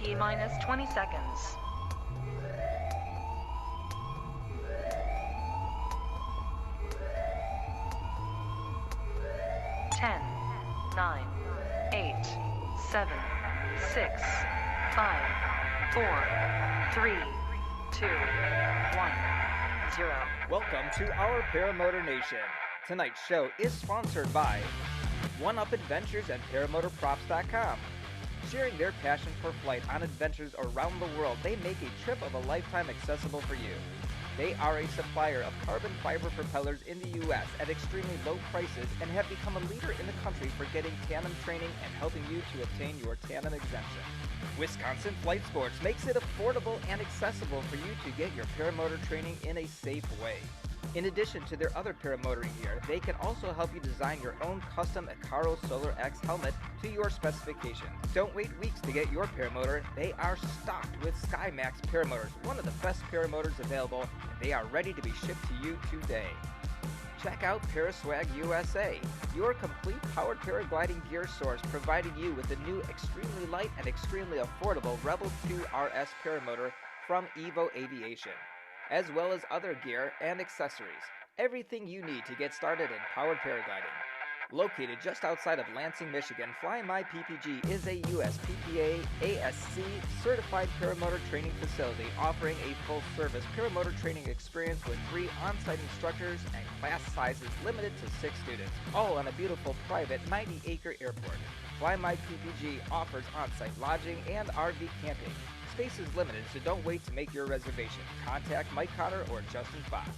T-minus 20 seconds. 10, 9, 8, 7, 6, 5, 4, 3, 2, 1, 0. Welcome to our Paramotor Nation. Tonight's show is sponsored by 1UP Adventures and ParamotorProps.com. Sharing their passion for flight on adventures around the world, they make a trip of a lifetime accessible for you. They are a supplier of carbon fiber propellers in the U.S. at extremely low prices and have become a leader in the country for getting tandem training and helping you to obtain your tandem exemption. Wisconsin Flight Sports makes it affordable and accessible for you to get your paramotor training in a safe way. In addition to their other paramotoring gear, they can also help you design your own custom Icaro Solar X helmet to your specifications. Don't wait weeks to get your paramotor. They are stocked with SkyMax paramotors, one of the best paramotors available, and they are ready to be shipped to you today. Check out Paraswag USA, your complete powered paragliding gear source, providing you with the new extremely light and extremely affordable Rebel 2 RS paramotor from Evo Aviation, as well as other gear and accessories. Everything you need to get started in powered paragliding. Located just outside of Lansing, Michigan, Fly My PPG is a USPPA ASC certified paramotor training facility offering a full-service paramotor training experience with 3 on-site instructors and class sizes limited to 6 students, all on a beautiful private 90-acre airport. Fly My PPG offers on-site lodging and RV camping. Space is limited, so don't wait to make your reservation. Contact Mike Cotter or Justin Fox.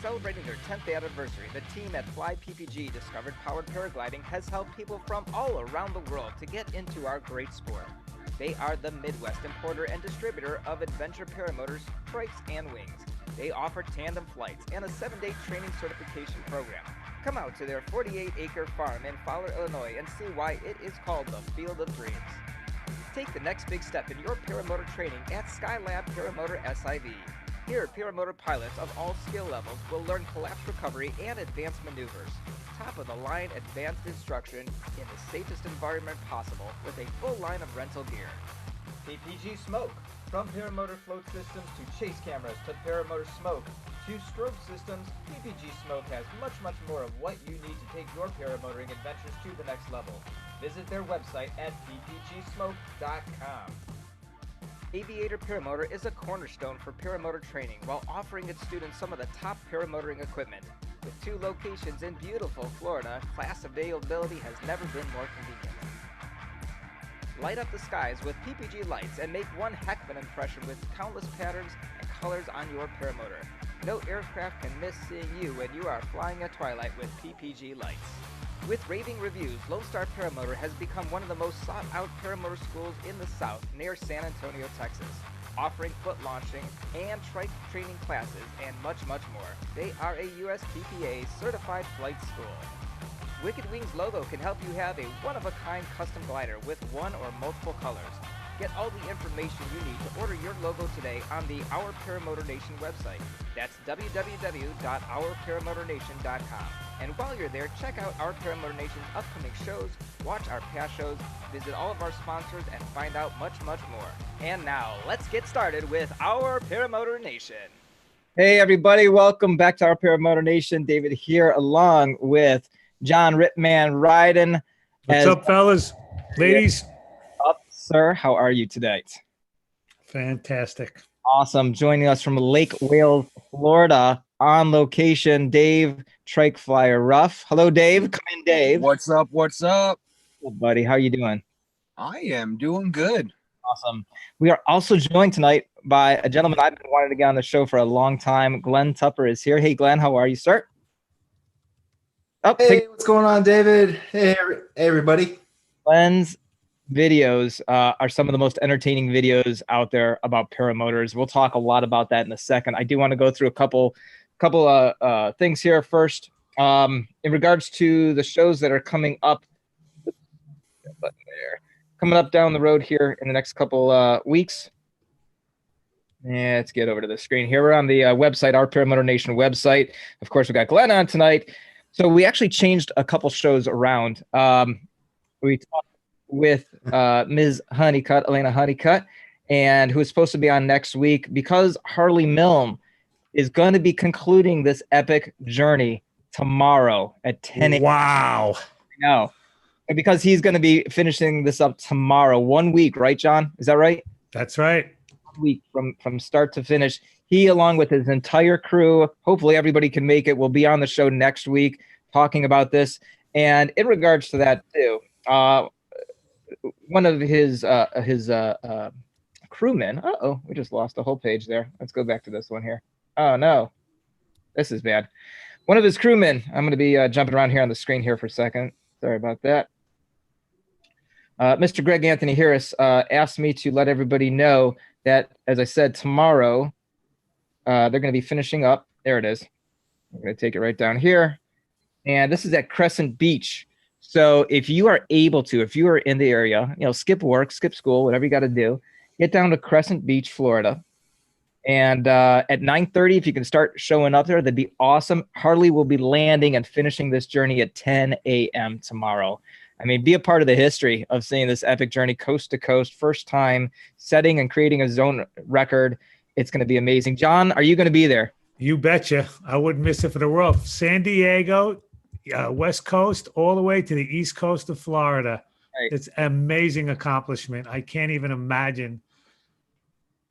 Celebrating their 10th anniversary, the team at Fly PPG discovered powered paragliding has helped people from all around the world to get into our great sport. They are the Midwest importer and distributor of adventure paramotors, trikes, and wings. They offer tandem flights and a 7-day training certification program. Come out to their 48-acre farm in Fowler, Illinois, and see why it is called the Field of Dreams. Take the next big step in your paramotor training at Skylab Paramotor SIV. Here, paramotor pilots of all skill levels will learn collapse recovery and advanced maneuvers. Top-of-the-line advanced instruction in the safest environment possible with a full line of rental gear. PPG Smoke. From paramotor float systems to chase cameras to paramotor smoke to strobe systems, PPG Smoke has much more of what you need to take your paramotoring adventures to the next level. Visit their website at ppgsmoke.com. Aviator Paramotor is a cornerstone for paramotor training while offering its students some of the top paramotoring equipment. With 2 locations in beautiful Florida, class availability has never been more convenient. Light up the skies with PPG lights and make one heck of an impression with countless patterns and colors on your paramotor. No aircraft can miss seeing you when you are flying at twilight with PPG lights. With raving reviews, Lone Star Paramotor has become one of the most sought-out paramotor schools in the South near San Antonio, Texas, offering foot launching and trike training classes and much more. They are a USPPA certified flight school. Wicked Wings logo can help you have a one-of-a-kind custom glider with one or multiple colors. Get all the information you need to order your logo today on the Our Paramotor Nation website. That's www.ourparamotornation.com. And while you're there, check out Our Paramotor Nation's upcoming shows, watch our past shows, visit all of our sponsors, and find out much more. And now, let's get started with Our Paramotor Nation. Hey everybody, welcome back to Our Paramotor Nation. David here along with John Ripman Ryden. What's up, fellas? Ladies? Up, sir. How are you tonight? Fantastic. Awesome. Joining us from Lake Wales, Florida, on location, Dave Trike Flyer Ruff. Hello, Dave. Come in, Dave. What's up? What's up? Hey, buddy. How are you doing? I am doing good. Awesome. We are also joined tonight by a gentleman I've been wanting to get on the show for a long time. Glen Tupper is here. Hey, Glen. How are you, sir? Oh, hey, what's going on, David? Hey, everybody. Glen's videos are some of the most entertaining videos out there about paramotors. We'll talk a lot about that in a second. I do want to go through a couple things here first. In regards to the shows that are coming up, down the road here in the next couple weeks. Yeah, let's get over to the screen here. We're on the website, our Paramotor Nation website. Of course, we got Glen on tonight. So we actually changed a couple shows around. We talked with Ms. Honeycutt, Elena Honeycutt, and who is supposed to be on next week because Harley Milne is going to be concluding this epic journey tomorrow at 10 a.m. Wow. No, because he's going to be finishing this up tomorrow. 1 week, right, John? Is that right? That's right. 1 week from start to finish. He, along with his entire crew, hopefully everybody can make it, will be on the show next week talking about this. And in regards to that too, one of his crewmen. We just lost the whole page there. Let's go back to this one here. Oh no, this is bad. One of his crewmen. I'm going to be jumping around here on the screen here for a second. Sorry about that. Mr. Greg Anthony Harris asked me to let everybody know that, as I said, tomorrow they're going to be finishing up. There it is. I'm going to take it right down here. And this is at Crescent Beach. So if you are able to, if you are in the area, skip work, skip school, whatever you got to do, get down to Crescent Beach, Florida. And at 9:30, if you can start showing up there, that'd be awesome. Harley will be landing and finishing this journey at 10 a.m. tomorrow. I mean, be a part of the history of seeing this epic journey coast to coast, first time setting and creating a zone record. It's going to be amazing. John, are you going to be there? You betcha. I wouldn't miss it for the world. San Diego, West Coast, all the way to the East Coast of Florida. Right. It's an amazing accomplishment. I can't even imagine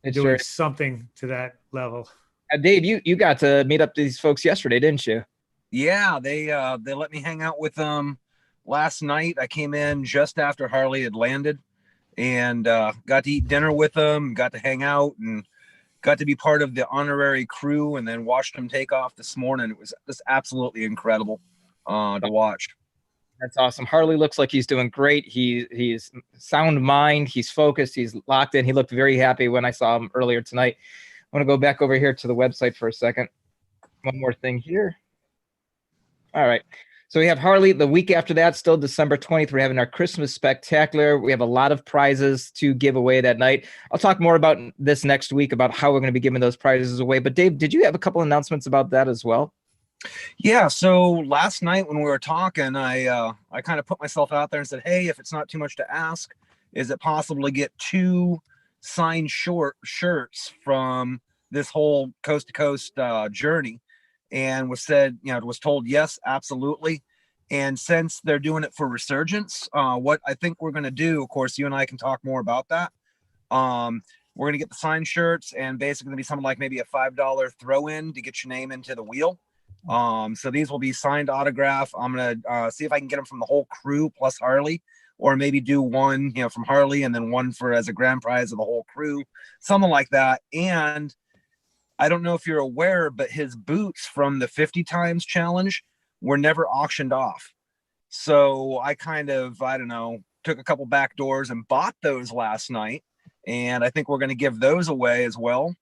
It's doing sure. something to that level. Dave, you got to meet up these folks yesterday, didn't you? Yeah, they let me hang out with them last night. I came in just after Harley had landed and got to eat dinner with them, got to hang out, and got to be part of the honorary crew, and then watched them take off this morning. It was just absolutely incredible to watch. That's awesome. Harley looks like he's doing great. He's sound mind. He's focused. He's locked in. He looked very happy when I saw him earlier tonight. I want to go back over here to the website for a second. One more thing here. All right. So we have Harley the week after that, still December 20th. We're having our Christmas spectacular. We have a lot of prizes to give away that night. I'll talk more about this next week about how we're going to be giving those prizes away. But Dave, did you have a couple announcements about that as well? Yeah, so last night when we were talking, I kind of put myself out there and said, hey, if it's not too much to ask, is it possible to get 2 signed shirts from this whole coast to coast journey? And was told yes, absolutely. And since they're doing it for Resurgence, what I think we're going to do, of course, you and I can talk more about that. We're going to get the signed shirts, and basically going to be something like maybe a $5 throw in to get your name into the wheel. So these will be signed autograph. I'm going to see if I can get them from the whole crew plus Harley, or maybe do one, from Harley and then one for as a grand prize of the whole crew, something like that. And I don't know if you're aware, but his boots from the 50 times challenge were never auctioned off. So I took a couple back doors and bought those last night. And I think we're going to give those away as well.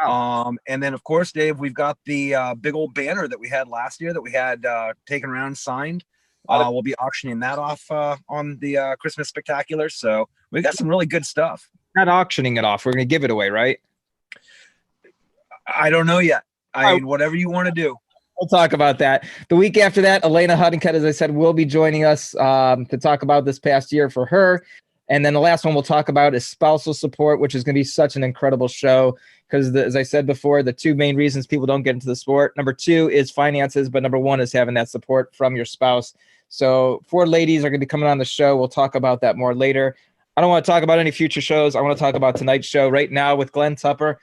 Wow. And then, of course, Dave, we've got the big old banner that we had last year that we had taken around signed. We'll be auctioning that off on the Christmas Spectacular. So we got some really good stuff. Not auctioning it off. We're going to give it away, right? I don't know yet. I mean, whatever you want to do. We'll talk about that. The week after that, Elena Honeycutt, as I said, will be joining us to talk about this past year for her. And then the last one we'll talk about is spousal support, which is going to be such an incredible show because, as I said before, the 2 main reasons people don't get into the sport. Number 2 is finances, but number 1 is having that support from your spouse. So 4 ladies are going to be coming on the show. We'll talk about that more later. I don't want to talk about any future shows. I want to talk about tonight's show right now with Glen Tupper.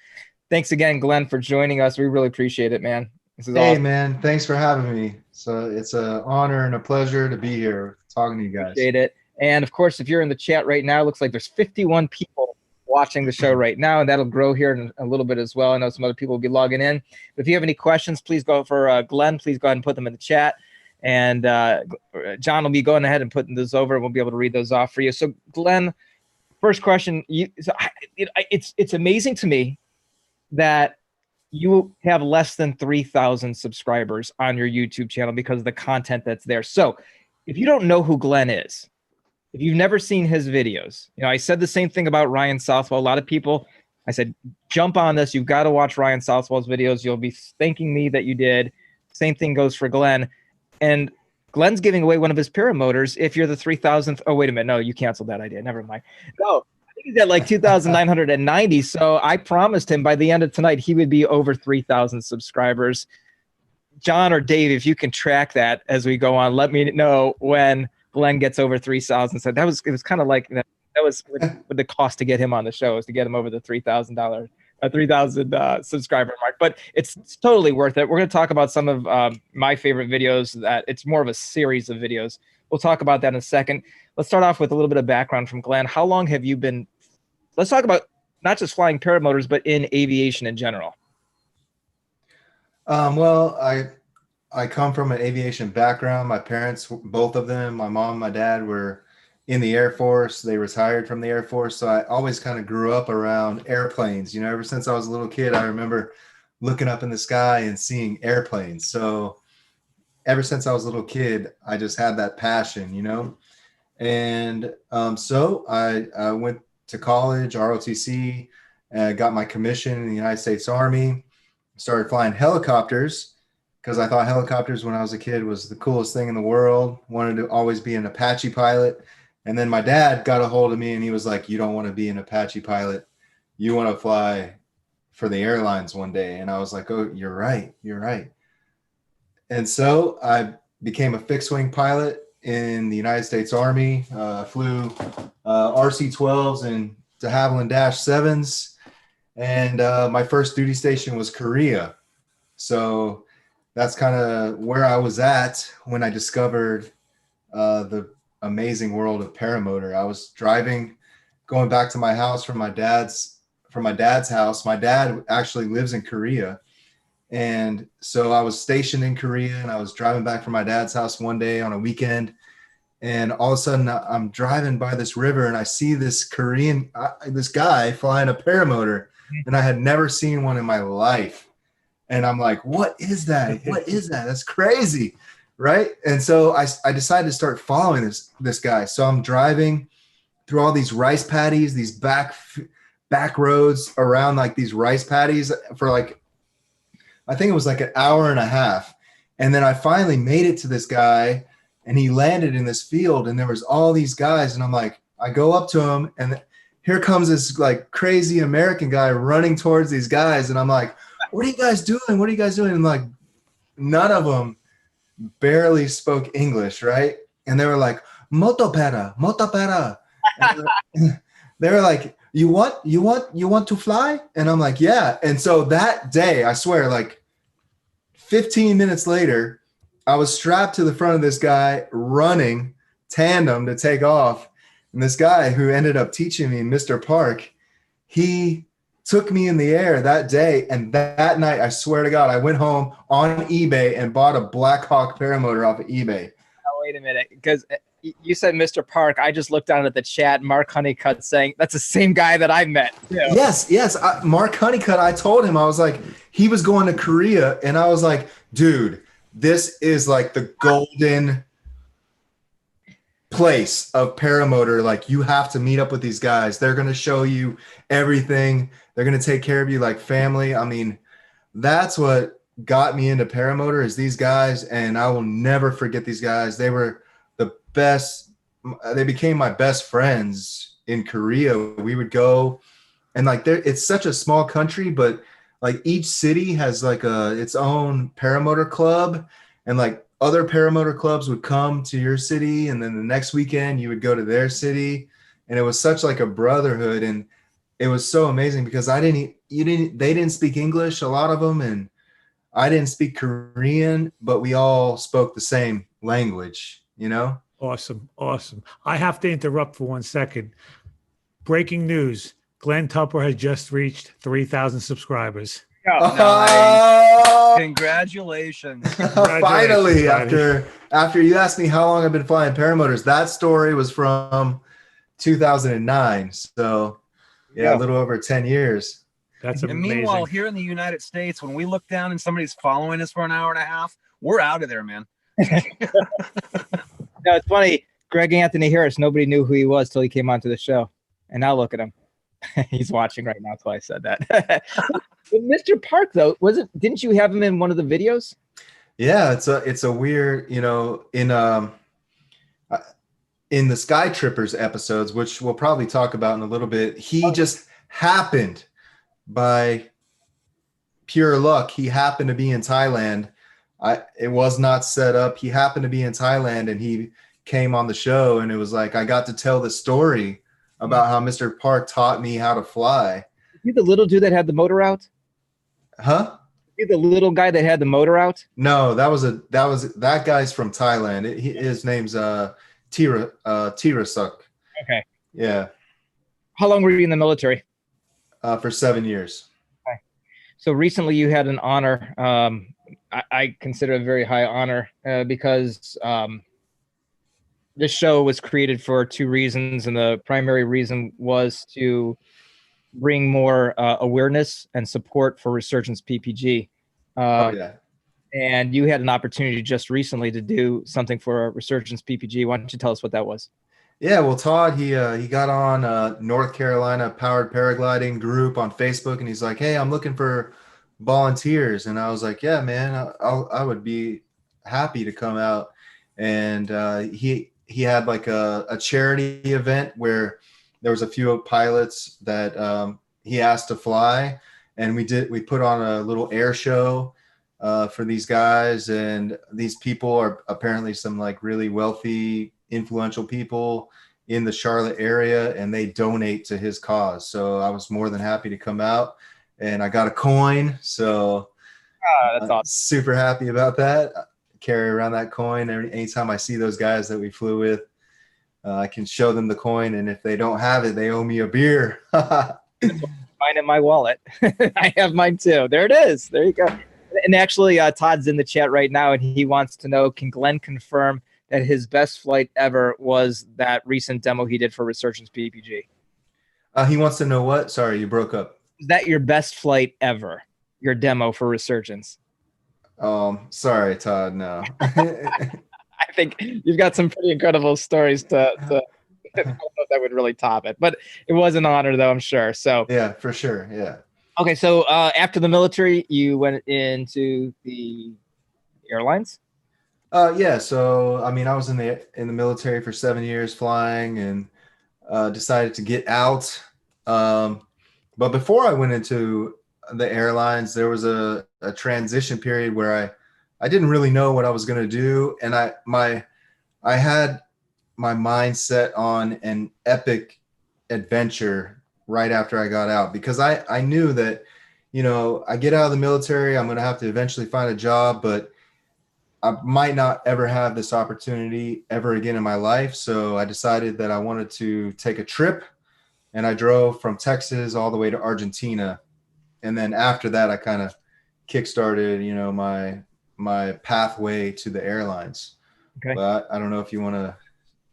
Thanks again, Glen, for joining us. We really appreciate it, man. This is awesome. Man. Thanks for having me. So it's an honor and a pleasure to be here talking to you guys. Appreciate it. And of course, if you're in the chat right now, it looks like there's 51 people watching the show right now, and that'll grow here in a little bit as well. I know some other people will be logging in. But if you have any questions, please go for Glen. Please go ahead and put them in the chat. And John will be going ahead and putting those over, and we'll be able to read those off for you. So, Glen, first question. It's amazing to me that you have less than 3,000 subscribers on your YouTube channel because of the content that's there. So if you don't know who Glen is, if you've never seen his videos, I said the same thing about Ryan Southwell. A lot of people, I said, jump on this. You've got to watch Ryan Southwell's videos. You'll be thanking me that you did. Same thing goes for Glen. And Glen's giving away one of his paramotors if you're the 3,000th. Oh, wait a minute. No, you canceled that idea. Never mind. No, I think he's at like 2,990. So I promised him by the end of tonight, he would be over 3,000 subscribers. John or Dave, if you can track that as we go on, let me know when Glen gets over 3,000. So it was kind of like, that was with the cost to get him on the show, is to get him over the $3,000. 3,000 subscriber mark, but it's totally worth it. We're going to talk about some of my favorite videos. That it's more of a series of videos. We'll talk about that in a second. Let's start off with a little bit of background from Glen. How long have you been? Let's talk about not just flying paramotors, but in aviation in general. Well, I come from an aviation background. My parents, both of them, my mom, my dad, were in the Air Force. They retired from the Air Force. So I always kind of grew up around airplanes. Ever since I was a little kid, I remember looking up in the sky and seeing airplanes. So ever since I was a little kid, I just had that passion, And so I went to college, ROTC, got my commission in the United States Army, started flying helicopters because I thought helicopters when I was a kid was the coolest thing in the world. Wanted to always be an Apache pilot. And then my dad got a hold of me and he was like, you don't want to be an Apache pilot. You want to fly for the airlines one day. And I was like, oh, you're right. You're right. And so I became a fixed wing pilot in the United States Army. Flew RC-12s and de Havilland Dash 7s. And my first duty station was Korea. So that's kind of where I was at when I discovered the amazing world of paramotor. I was driving, going back to my house from my dad's house. My dad actually lives in Korea. And so I was stationed in Korea and I was driving back from my dad's house one day on a weekend. And all of a sudden I'm driving by this river and I see this this guy flying a paramotor, and I had never seen one in my life. And I'm like, what is that? What is that? That's crazy. Right. And so I decided to start following this guy. So I'm driving through all these rice paddies, these back roads around like these rice paddies for like, I think it was like an hour and a half. And then I finally made it to this guy and he landed in this field and there was all these guys. And I'm like, I go up to him and here comes this like crazy American guy running towards these guys. And I'm like, what are you guys doing? What are you guys doing? And like, none of them barely spoke English, right? And they were like, motopera. They were like, you want to fly? And I'm like, yeah. And so that day, I swear, like 15 minutes later, I was strapped to the front of this guy running tandem to take off. And this guy who ended up teaching me, Mr. Park, he took me in the air that day. And that night, I swear to God, I went home on eBay and bought a Black Hawk paramotor off of eBay. Oh, wait a minute. Because you said Mr. Park. I just looked down at the chat. Mark Honeycutt saying that's the same guy that I met. Yeah. Yes. Mark Honeycutt, I told him, I was like, he was going to Korea. And I was like, dude, this is like the golden place of paramotor. Like, you have to meet up with these guys. They're going to show you everything. They're going to take care of you like family. I mean, that's what got me into paramotor is these guys. And I will never forget these guys. They were the best. They became my best friends in Korea. We would go and like, it's such a small country, but like each city has like its own paramotor club, and like other paramotor clubs would come to your city. And then the next weekend you would go to their city. And it was such like a brotherhood. And it was so amazing because they didn't speak English, a lot of them. And I didn't speak Korean, but we all spoke the same language, you know? Awesome. I have to interrupt for 1 second. Breaking news. Glen Tupper has just reached 3,000 subscribers. Oh, nice. Congratulations. Finally, after you asked me how long I've been flying paramotors, that story was from 2009. So yeah, a little over 10 years. That's amazing. And meanwhile, here in the United States, when we look down and somebody's following us for an hour and a half, we're out of there, man. No, it's funny. Greg Anthony Harris, nobody knew who he was till he came onto the show. And now look at him. He's watching right now, that's why I said that. Mr. Park, though, didn't you have him in one of the videos? Yeah, it's a weird, in the Sky Trippers episodes, which we'll probably talk about in a little bit, he just happened by pure luck. He happened to be in Thailand. It was not set up. He happened to be in Thailand and he came on the show, and it was like I got to tell the story about how Mr. Park taught me how to fly. You the little dude that had the motor out? Huh? You the little guy that had the motor out? No, that guy's from Thailand. His name's Tirasuk. Okay. Yeah. How long were you in the military? For 7 years. Okay. So recently you had an honor. I consider it a very high honor because this show was created for two reasons, and the primary reason was to bring more awareness and support for Resurgence PPG. Oh yeah. And you had an opportunity just recently to do something for Resurgence PPG. Why don't you tell us what that was? Yeah, well, Todd, he got on North Carolina Powered Paragliding group on Facebook, and he's like, "Hey, I'm looking for volunteers," and I was like, "Yeah, man, I would be happy to come out." And he had like a charity event where there was a few pilots that he asked to fly, and we put on a little air show for these guys, and these people are apparently some like really wealthy, influential people in the Charlotte area, and they donate to his cause. So I was more than happy to come out, and I got a coin. So that's awesome. Super happy about that. I carry around that coin anytime I see those guys that we flew with. I can show them the coin, and if they don't have it, they owe me a beer. Mine in my wallet. I have mine too. There it is. There you go. And actually, Todd's in the chat right now, and he wants to know, can Glenn confirm that his best flight ever was that recent demo he did for Resurgence PPG? He wants to know what? Sorry, you broke up. Is that your best flight ever? Your demo for Resurgence? Sorry, Todd. No. I think you've got some pretty incredible stories to I don't know if that would really top it, but it was an honor, though, I'm sure. So yeah, for sure. Yeah. Okay, so after the military, you went into the airlines? Yeah. So I mean, I was in the military for 7 years flying, and decided to get out. But before I went into the airlines, there was a transition period where I didn't really know what I was going to do, and I had my mind set on an epic adventure right after I got out, because I knew that, I get out of the military, I'm going to have to eventually find a job, but I might not ever have this opportunity ever again in my life. So I decided that I wanted to take a trip, and I drove from Texas all the way to Argentina. And then after that, I kind of kickstarted, my pathway to the airlines. Okay. But I don't know if you want to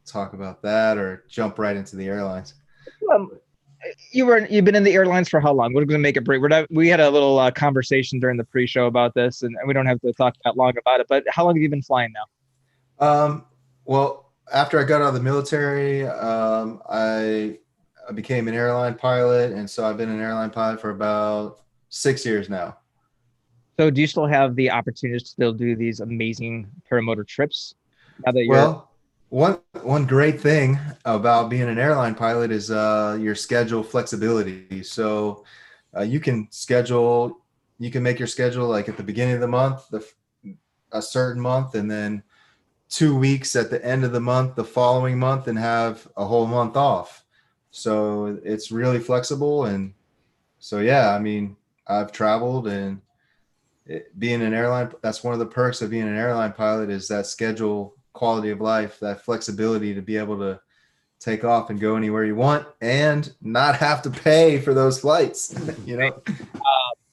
talk about that or jump right into the airlines. You've been in the airlines for how long? We're going to make it brief. We had a little conversation during the pre-show about this, and we don't have to talk that long about it. But how long have you been flying now? Well, after I got out of the military, I became an airline pilot, and so I've been an airline pilot for about 6 years now. So do you still have the opportunity to still do these amazing paramotor trips now that you're... Well, one great thing about being an airline pilot is your schedule flexibility. So you can make your schedule like at the beginning of the month, a certain month, and then 2 weeks at the end of the month, the following month, and have a whole month off. So it's really flexible. And so, yeah, I mean, I've traveled, and being an airline, that's one of the perks of being an airline pilot, is that schedule quality of life, that flexibility to be able to take off and go anywhere you want and not have to pay for those flights. We're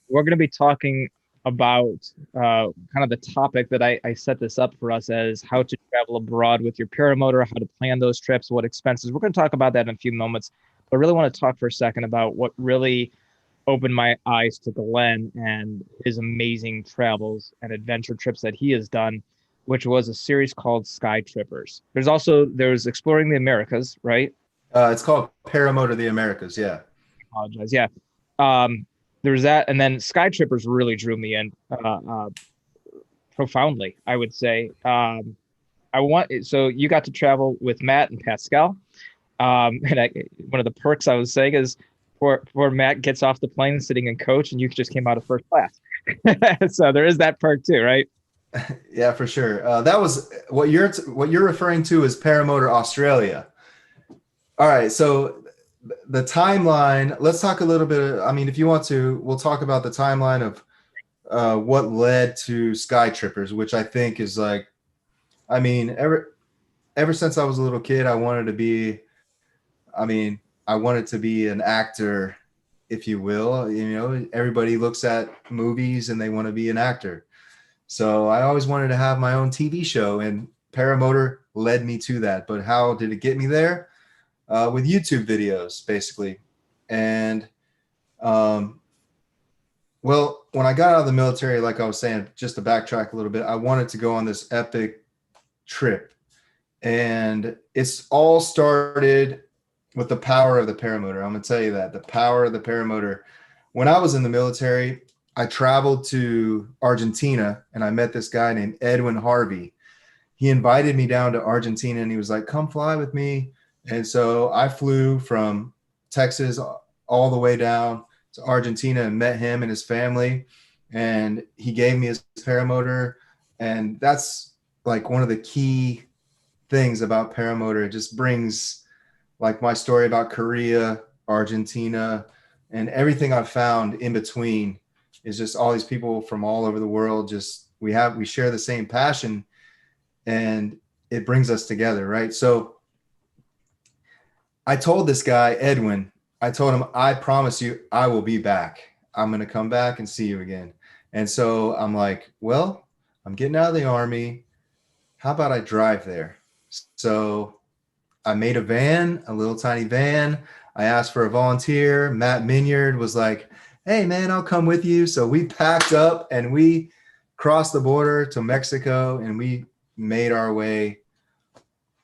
going to be talking about kind of the topic that I set this up for us as how to travel abroad with your paramotor, how to plan those trips, what expenses. We're going to talk about that in a few moments, but I really want to talk for a second about what really opened my eyes to Glen and his amazing travels and adventure trips that he has done, which was a series called Sky Trippers. There's Exploring the Americas, right? It's called Paramotor the Americas. Yeah. I apologize. Yeah. There's that. And then Sky Trippers really drew me in profoundly, I would say. So you got to travel with Matt and Pascal. One of the perks I was saying is for Matt gets off the plane sitting in coach, and you just came out of first class. So there is that perk too, right? Yeah, for sure. That was what you're referring to as Paramotor Australia. All right, so the timeline. Let's talk a little bit. I mean, if you want to, we'll talk about the timeline of what led to Sky Trippers, which I think is like, I mean, ever since I was a little kid, I wanted to be. I mean, I wanted to be an actor, if you will. You know, everybody looks at movies and they want to be an actor. So I always wanted to have my own TV show, and Paramotor led me to that. But how did it get me there? With YouTube videos, basically. And, well, when I got out of the military, like I was saying, just to backtrack a little bit, I wanted to go on this epic trip. And it's all started with the power of the paramotor. I'm going to tell you that, the power of the paramotor. When I was in the military, I traveled to Argentina and I met this guy named Edwin Harvey. He invited me down to Argentina and he was like, come fly with me. And so I flew from Texas all the way down to Argentina and met him and his family. And he gave me his paramotor. And that's like one of the key things about paramotor. It just brings like my story about Korea, Argentina, and everything I've found in between is just all these people from all over the world. Just we share the same passion, and it brings us together, right? So I told this guy, Edwin, I told him, I promise you, I will be back. I'm going to come back and see you again. And so I'm like, well, I'm getting out of the Army. How about I drive there? So I made a van, a little tiny van. I asked for a volunteer. Matt Minyard was like, hey, man, I'll come with you. So we packed up and we crossed the border to Mexico and we made our way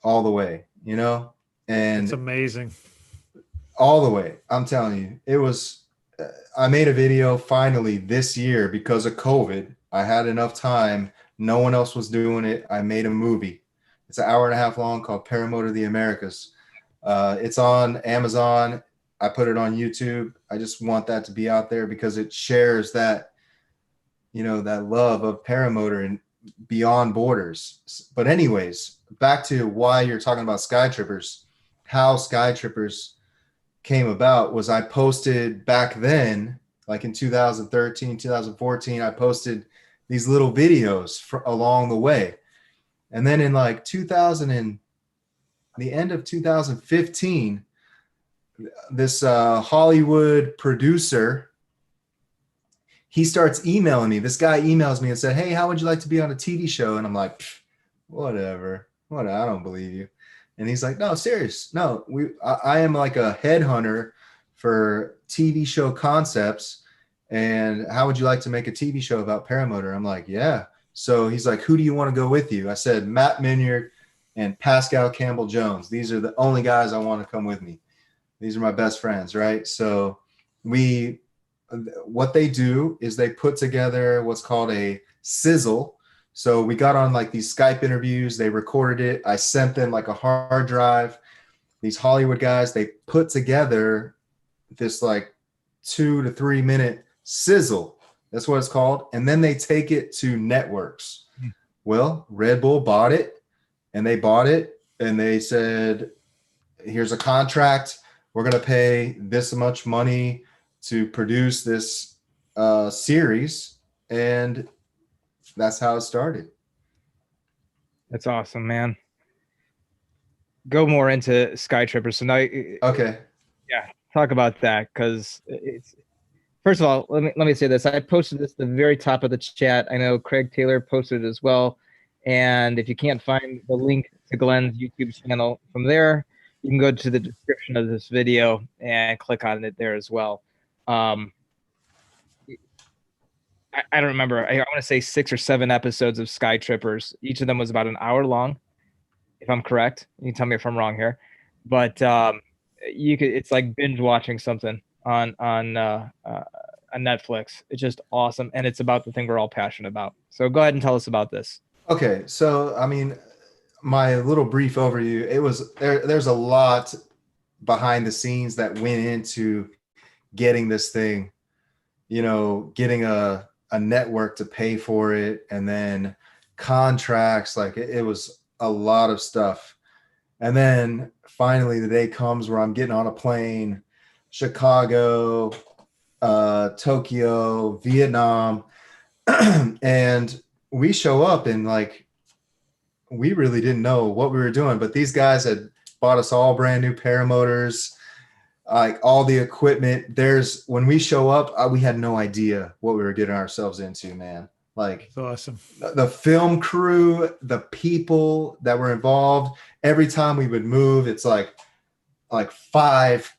all the way, you know? And it's amazing. All the way. I'm telling you, it was, I made a video finally this year because of COVID. I had enough time. No one else was doing it. I made a movie. It's an hour and a half long called Paramotor the Americas. It's on Amazon. I put it on YouTube. I just want that to be out there because it shares that, you know, that love of paramotor and beyond borders. But anyways, back to why you're talking about Sky Trippers. How Sky Trippers came about was I posted back then, like in 2013, 2014, I posted these little videos along the way. And then in like the end of 2015, this Hollywood producer, he starts emailing me. This guy emails me and said, hey, how would you like to be on a TV show? And I'm like, whatever. I don't believe you. And he's like, no, serious. No, I am like a headhunter for TV show concepts. And how would you like to make a TV show about paramotor? I'm like, yeah. So he's like, who do you want to go with you? I said, Matt Minyard and Pascal Campbell-Jones. These are the only guys I want to come with me. These are my best friends, right? So what they do is they put together what's called a sizzle. So we got on like these Skype interviews. They recorded it. I sent them like a hard drive. These Hollywood guys, they put together this like 2 to 3 minute sizzle. That's what it's called. And then they take it to networks. Well, Red Bull bought it and they bought it and they said, here's a contract. We're going to pay this much money to produce this series. And that's how it started. That's awesome, man. Go more into Sky Trippers. So now, okay. Yeah, talk about that because it's. First of all, let me say this. I posted this at the very top of the chat. I know Craig Taylor posted it as well. And if you can't find the link to Glen's YouTube channel from there, you can go to the description of this video and click on it there as well. I don't remember. I want to say 6 or 7 episodes of Sky Trippers. Each of them was about an hour long, if I'm correct. You can tell me if I'm wrong here. But it's like binge watching something on on Netflix. It's just awesome, and it's about the thing we're all passionate about. So go ahead and tell us about this. Okay, so I mean, my little brief overview, it was there's a lot behind the scenes that went into getting this thing, getting a network to pay for it, and then contracts. Like it was a lot of stuff. And then finally the day comes where I'm getting on a plane, Chicago, Tokyo, Vietnam, and we show up and like we really didn't know what we were doing, but these guys had bought us all brand new paramotors, like all the equipment. When we show up, we had no idea what we were getting ourselves into, man. Like, It's awesome. The film crew, the people that were involved, every time we would move, it's like 5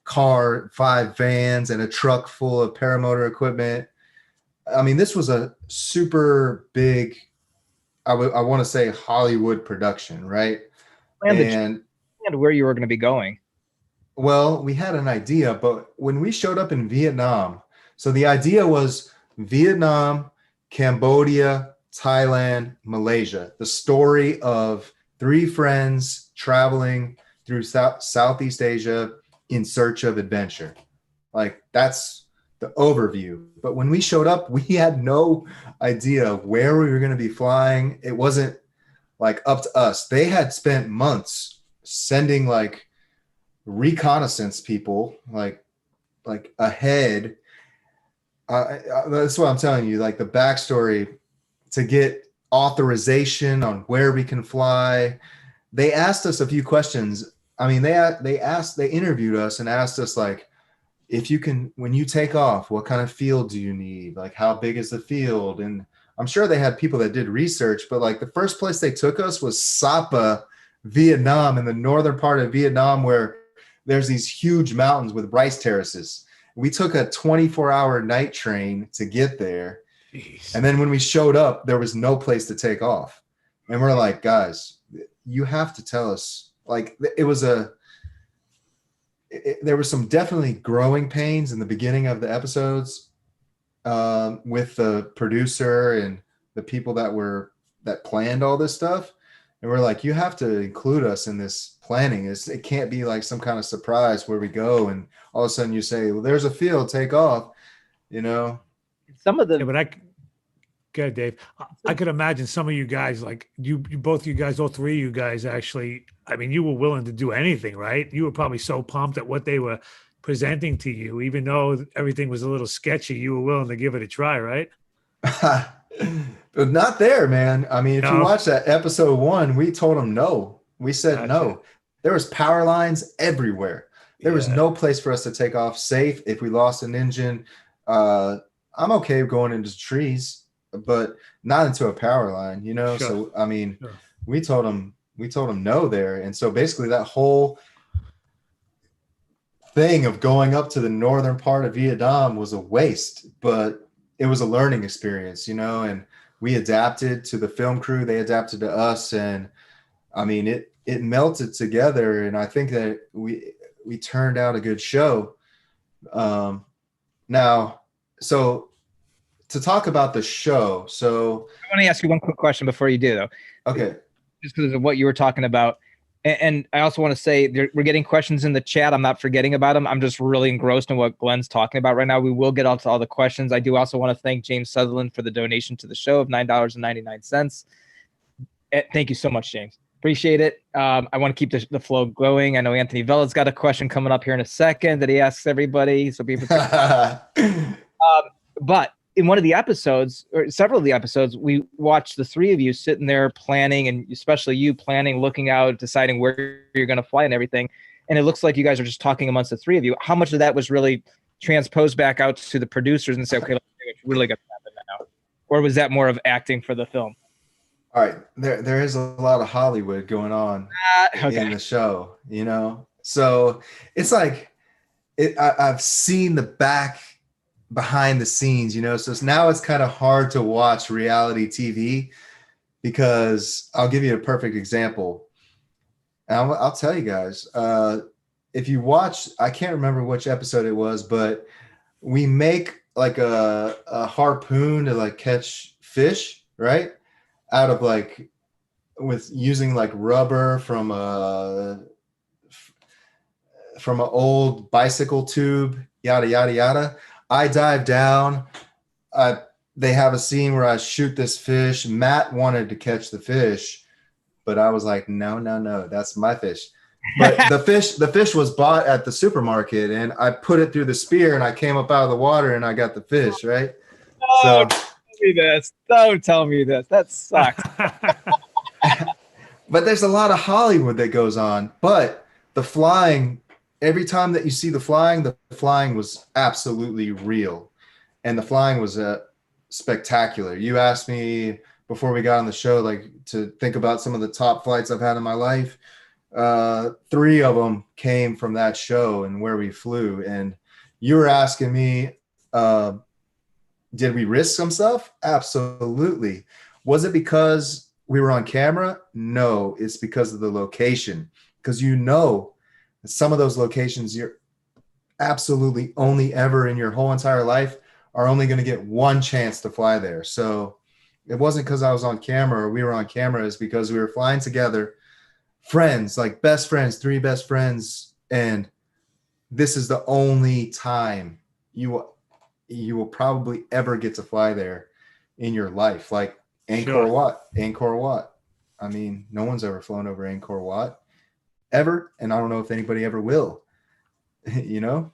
vans and a truck full of paramotor equipment. I mean, this was a super big, I want to say Hollywood production, right? And where you were going to be going. Well, we had an idea, but when we showed up in Vietnam, so the idea was Vietnam, Cambodia, Thailand, Malaysia, the story of 3 friends traveling through Southeast Asia in search of adventure. Like, that's the overview. But when we showed up, we had no idea where we were going to be flying. It wasn't like up to us. They had spent months sending like reconnaissance people like ahead. That's what I'm telling you, like the backstory to get authorization on where we can fly. They asked us a few questions. I mean, they interviewed us and asked us like, if you can, when you take off, what kind of field do you need? Like, how big is the field? And I'm sure they had people that did research, but like the first place they took us was Sapa, Vietnam, in the northern part of Vietnam, where there's these huge mountains with rice terraces. We took a 24-hour night train to get there. Jeez. And then when we showed up, there was no place to take off. And we're like, guys, you have to tell us. Like, there was some definitely growing pains in the beginning of the episodes with the producer and the people that planned all this stuff. And we're like, you have to include us in this planning. It can't be like some kind of surprise where we go and all of a sudden you say, well, there's a field, take off, Some of the Yeah, but go ahead, Dave. I could imagine some of you guys, like both you guys, all 3 of you guys actually, I mean, you were willing to do anything, right? You were probably so pumped at what they were presenting to you, even though everything was a little sketchy, you were willing to give it a try, right? But not there, man. I mean, if you No. watch that episode 1, we told them no. We said Gotcha. no. There was power lines everywhere. There was Yeah. no place for us to take off safe. If we lost an engine, I'm okay going into trees, but not into a power line, Sure. So I mean, Sure. we told them no there. And so basically that whole thing of going up to the northern part of Vietnam was a waste, but it was a learning experience, and we adapted to the film crew, they adapted to us, and I mean it melted together, and I think that we turned out a good show. Now, so to talk about the show, so I want to ask you one quick question before you do, though. okay. Just because of what you were talking about. And I also want to say we're getting questions in the chat. I'm not forgetting about them. I'm just really engrossed in what Glen's talking about right now. We will get to all the questions. I do also want to thank James Sutherland for the donation to the show of $9.99. Thank you so much, James. Appreciate it. I want to keep the flow going. I know Anthony Vella's got a question coming up here in a second that he asks everybody. So be prepared. But in one of the episodes, or several of the episodes, we watched the 3 of you sitting there planning, and especially you planning, looking out, deciding where you're going to fly and everything. And it looks like you guys are just talking amongst the 3 of you. How much of that was really transposed back out to the producers and say, okay, let's see what's really going to happen now? Or was that more of acting for the film? All right, there is a lot of Hollywood going on Okay. in the show, So it's like I've seen the behind the scenes, So now it's kind of hard to watch reality TV because I'll give you a perfect example. And I'll tell you guys, if you watch, I can't remember which episode it was, but we make like a harpoon to like catch fish, right? Out of like with using like rubber from an old bicycle tube, yada yada yada. I dive down. They have a scene where I shoot this fish. Matt wanted to catch the fish, but I was like, no, no, no, that's my fish. But the fish was bought at the supermarket, and I put it through the spear, and I came up out of the water, and I got the fish, right? So, Don't tell me this. Don't tell me this. That sucks. but there's a lot of Hollywood that goes on. But the flying, every time that you see the flying was absolutely real, and the flying was spectacular. You asked me before we got on the show, like to think about some of the top flights I've had in my life. 3 of them came from that show and where we flew. And you were asking me, did we risk some stuff? Absolutely. Was it because we were on camera? No, it's because of the location. Because some of those locations you're absolutely only ever in your whole entire life are only going to get one chance to fly there. So it wasn't because I was on camera or we were on camera. It's because we were flying together, friends, like best friends, 3 best friends. And this is the only time you will probably ever get to fly there in your life. Like Angkor Wat. I mean, no one's ever flown over Angkor Wat ever. And I don't know if anybody ever will, you know?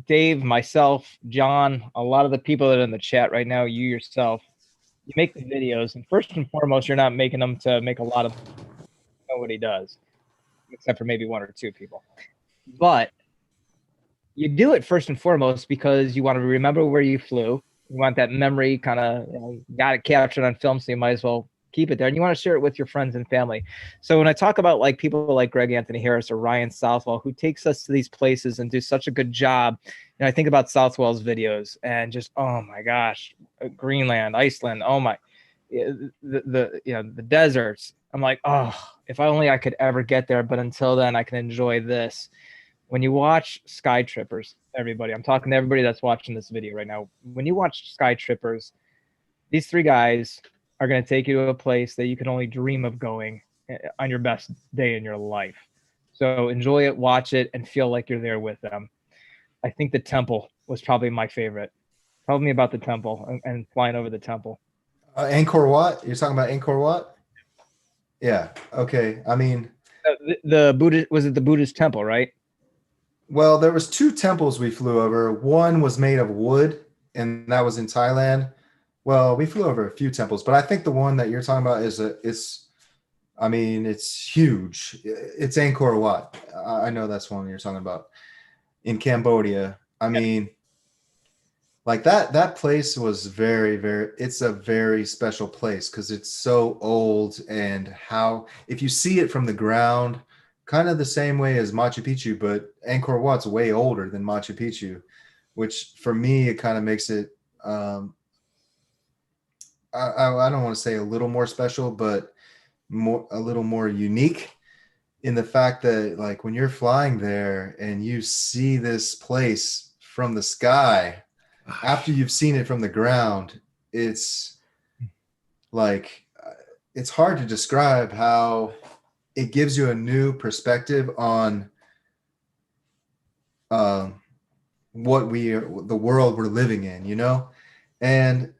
Dave, myself, John, a lot of the people that are in the chat right now, you yourself, you make the videos, and first and foremost, you're not making them to make a lot of nobody does, except for maybe 1 or 2 people. But you do it first and foremost because you want to remember where you flew. You want that memory kind of got it captured on film, so you might as well keep it there, and you want to share it with your friends and family. So when I talk about like people like Greg Anthony Harris or Ryan Southwell, who takes us to these places and do such a good job, and I think about Southwell's videos and just, oh my gosh, Greenland, Iceland, oh my, the deserts. I'm like, oh, if only I could ever get there. But until then, I can enjoy this. When you watch Sky Trippers, everybody, I'm talking to everybody that's watching this video right now. When you watch Sky Trippers, these 3 guys are going to take you to a place that you can only dream of going on your best day in your life. So enjoy it, watch it, and feel like you're there with them. I think the temple was probably my favorite. Tell me about the temple and flying over the temple. Angkor Wat? You're talking about Angkor Wat? Yeah. Okay. I mean, the Buddhist, was it the Buddhist temple, right? Well, there was 2 temples we flew over. One was made of wood, and that was in Thailand. Well, we flew over a few temples, but I think the one that you're talking about it's huge. It's Angkor Wat. I know that's one you're talking about in Cambodia. I mean, like that place was very, very, it's a very special place because it's so old, and how, if you see it from the ground, kind of the same way as Machu Picchu, but Angkor Wat's way older than Machu Picchu, which for me, it kind of makes it, I don't want to say a little more special, but a little more unique in the fact that, like, when you're flying there and you see this place from the sky, after you've seen it from the ground, it's like, it's hard to describe how it gives you a new perspective on the world we're living in, you know? And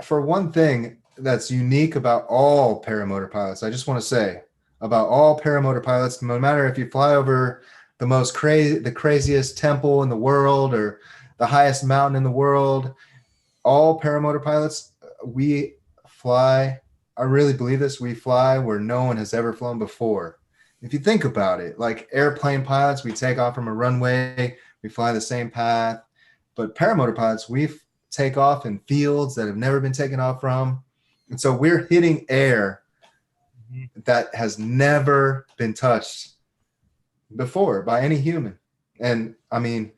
for one thing that's unique about all paramotor pilots, I just want to say about all paramotor pilots, no matter if you fly over the craziest temple in the world or the highest mountain in the world, all paramotor pilots, we fly, I really believe this, we fly where no one has ever flown before. If you think about it, like airplane pilots, we take off from a runway, we fly the same path, but paramotor pilots, we take off in fields that have never been taken off from. And so we're hitting air that has never been touched before by any human. And I mean,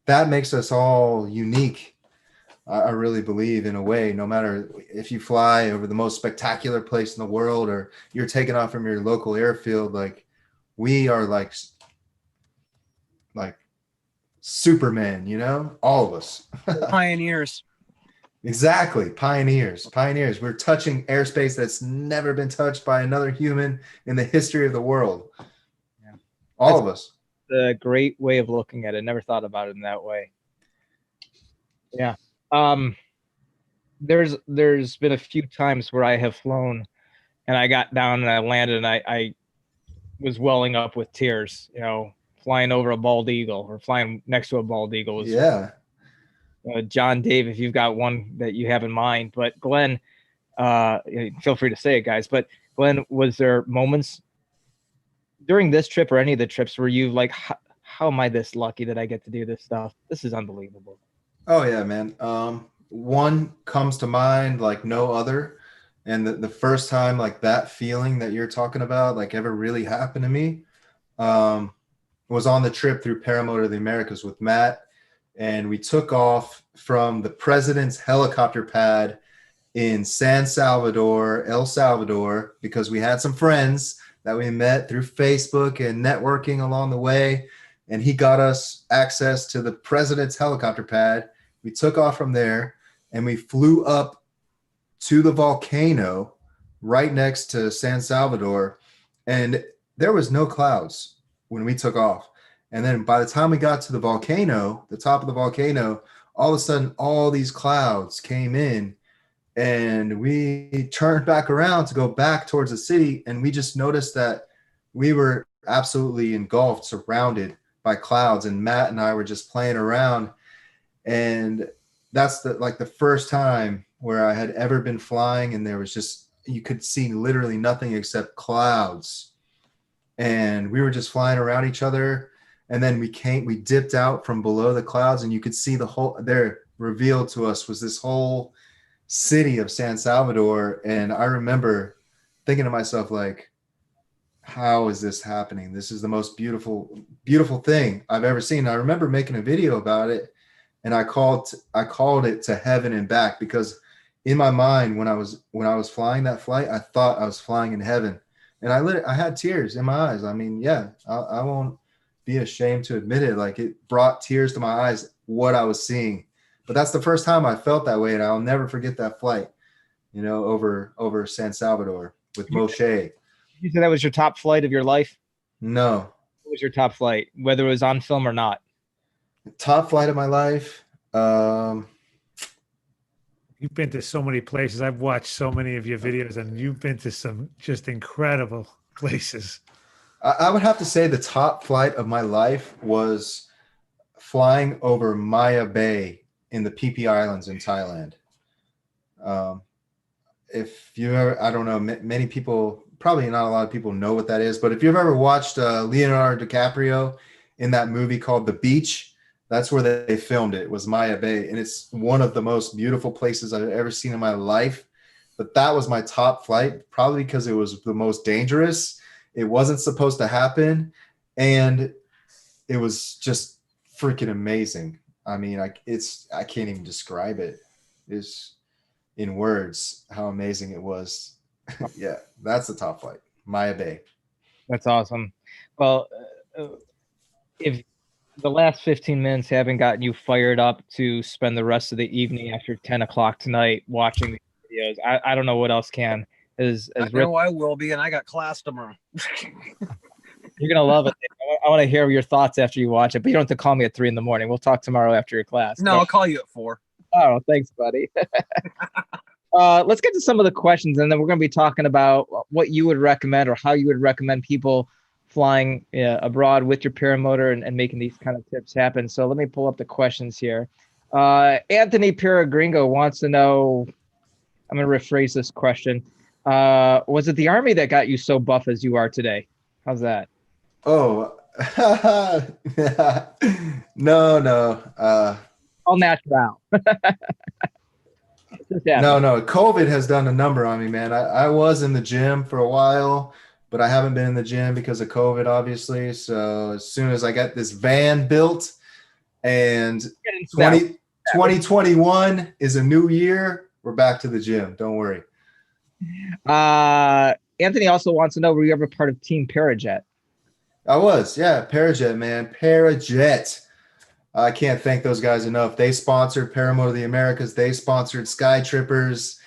that makes us all unique. I really believe, in a way, no matter if you fly over the most spectacular place in the world or you're taking off from your local airfield, like we are like supermen, you know, all of us. Pioneers. Exactly. Pioneers. We're touching airspace that's never been touched by another human in the history of the world. Yeah. All of us. A great way of looking at it. Never thought about it in that way. Yeah. There's been a few times where I have flown and I got down and I landed and I was welling up with tears, you know, flying over a bald eagle or flying next to a bald eagle. Was, Yeah. John, Dave, if you've got one that you have in mind. But Glenn, feel free to say it, guys. But Glenn, was there moments during this trip or any of the trips where you like, how am I this lucky that I get to do this stuff? This is unbelievable. Oh yeah, man. One comes to mind like no other. And the first time like that feeling that you're talking about like ever really happened to me was on the trip through Paramotor of the Americas with Matt. And we took off from the president's helicopter pad in San Salvador, El Salvador, because we had some friends that we met through Facebook and networking along the way. And he got us access to the president's helicopter pad. We took off from there and we flew up to the volcano right next to San Salvador. And there was no clouds when we took off. And then by the time we got to the volcano, the top of the volcano, all of a sudden, all these clouds came in and we turned back around to go back towards the city. And we just noticed that we were absolutely engulfed, surrounded by clouds. And Matt and I were just playing around. And that's the first time where I had ever been flying. And there was just, you could see literally nothing except clouds. And we were just flying around each other. And then we dipped out from below the clouds and you could see the whole, there revealed to us was this whole city of San Salvador. And I remember thinking to myself, like, how is this happening? This is the most beautiful, beautiful thing I've ever seen. I remember making a video about it and I called it to heaven and back, because in my mind, when I was flying that flight, I thought I was flying in heaven, and I had tears in my eyes. I mean, yeah, I won't be ashamed to admit it. Like, it brought tears to my eyes, what I was seeing. But that's the first time I felt that way. And I'll never forget that flight, you know, over San Salvador with Moshe. You said that was your top flight of your life? No. What was your top flight, whether it was on film or not? Top flight of my life. You've been to so many places. I've watched so many of your videos, and you've been to some just incredible places. I would have to say the top flight of my life was flying over Maya Bay in the PP Islands in Thailand. If you ever, I don't know, many people, probably not a lot of people know what that is, but if you've ever watched Leonardo DiCaprio in that movie called The Beach, that's where they filmed it, was Maya Bay. And it's one of the most beautiful places I've ever seen in my life. But that was my top flight, probably because it was the most dangerous. It wasn't supposed to happen. And it was just freaking amazing. I mean, I can't even describe it. It's in words how amazing it was. Yeah, that's the top flight, Maya Bay. That's awesome. Well, if the last 15 minutes haven't gotten you fired up to spend the rest of the evening after 10 o'clock tonight watching the videos, I don't know what else can. I know I will be, and I got class tomorrow. You're going to love it. I want to hear your thoughts after you watch it, but you don't have to call me at 3 a.m. We'll talk tomorrow after your class. No, I'll call you at 4. Oh, thanks, buddy. Let's get to some of the questions, and then we're going to be talking about what you would recommend or how you would recommend people flying abroad with your paramotor and making these kind of tips happen. So let me pull up the questions here. Anthony Peregringo wants to know, I'm going to rephrase this question. Was it the Army that got you so buff as you are today? How's that? Oh, no. All natural. No. COVID has done a number on me, man. I was in the gym for a while, but I haven't been in the gym because of COVID, obviously. So as soon as I got this van built and 2021 is a new year, we're back to the gym. Don't worry. Anthony also wants to know, were you ever part of Team Parajet? I was, yeah. Parajet, man. Parajet. I can't thank those guys enough. They sponsored Paramotor of the Americas. They sponsored Sky Trippers.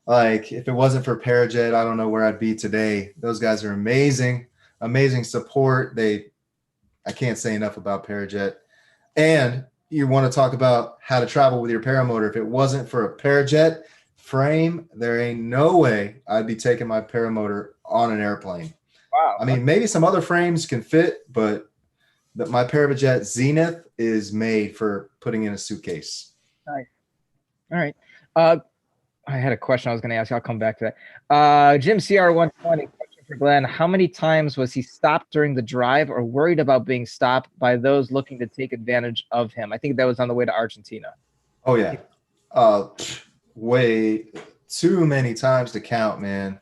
Like, if it wasn't for Parajet, I don't know where I'd be today. Those guys are amazing, amazing support. I can't say enough about Parajet. And you want to talk about how to travel with your paramotor. If it wasn't for a Parajet frame, there ain't no way I'd be taking my paramotor on an airplane. Wow. I mean, maybe some other frames can fit, but my Parajet Zenith is made for putting in a suitcase. Nice. All right. I had a question I was going to ask you. I'll come back to that. Jim CR120, question for Glenn. How many times was he stopped during the drive or worried about being stopped by those looking to take advantage of him? I think that was on the way to Argentina. Oh, yeah. Way too many times to count, man.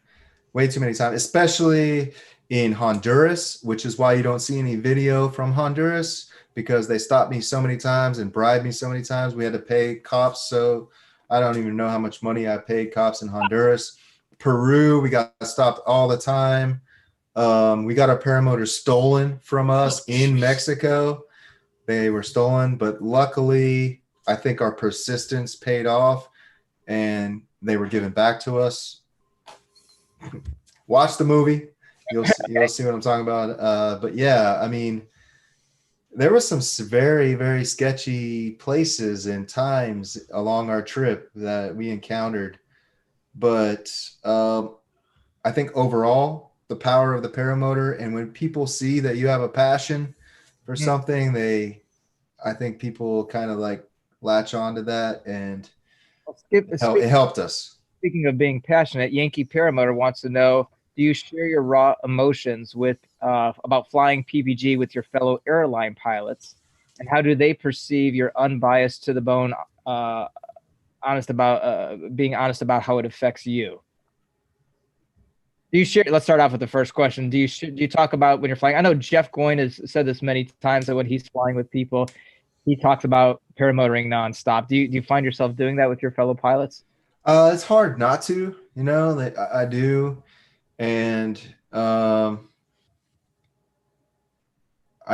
Way too many times, especially in Honduras, which is why you don't see any video from Honduras, because they stopped me so many times and bribed me so many times. We had to pay cops. So I don't even know how much money I paid cops in Honduras. Peru, we got stopped all the time. We got our paramotors stolen from us in Mexico. They were stolen, but luckily, I think our persistence paid off and they were given back to us. Watch the movie. You'll see what I'm talking about. But yeah, I mean, there were some very, very sketchy places and times along our trip that we encountered. But I think overall, the power of the paramotor, and when people see that you have a passion for something, I think people kind of like latch onto that, and it helped us. Speaking of being passionate, Yankee Paramotor wants to know, do you share your raw emotions with about flying PPG with your fellow airline pilots, and how do they perceive your unbiased, to the bone, being honest about how it affects you? Do you share? Let's start off with the first question. Do you talk about when you're flying? I know Jeff Goyne has said this many times that when he's flying with people, he talks about paramotoring nonstop. Do you find yourself doing that with your fellow pilots? It's hard not to, I do. And I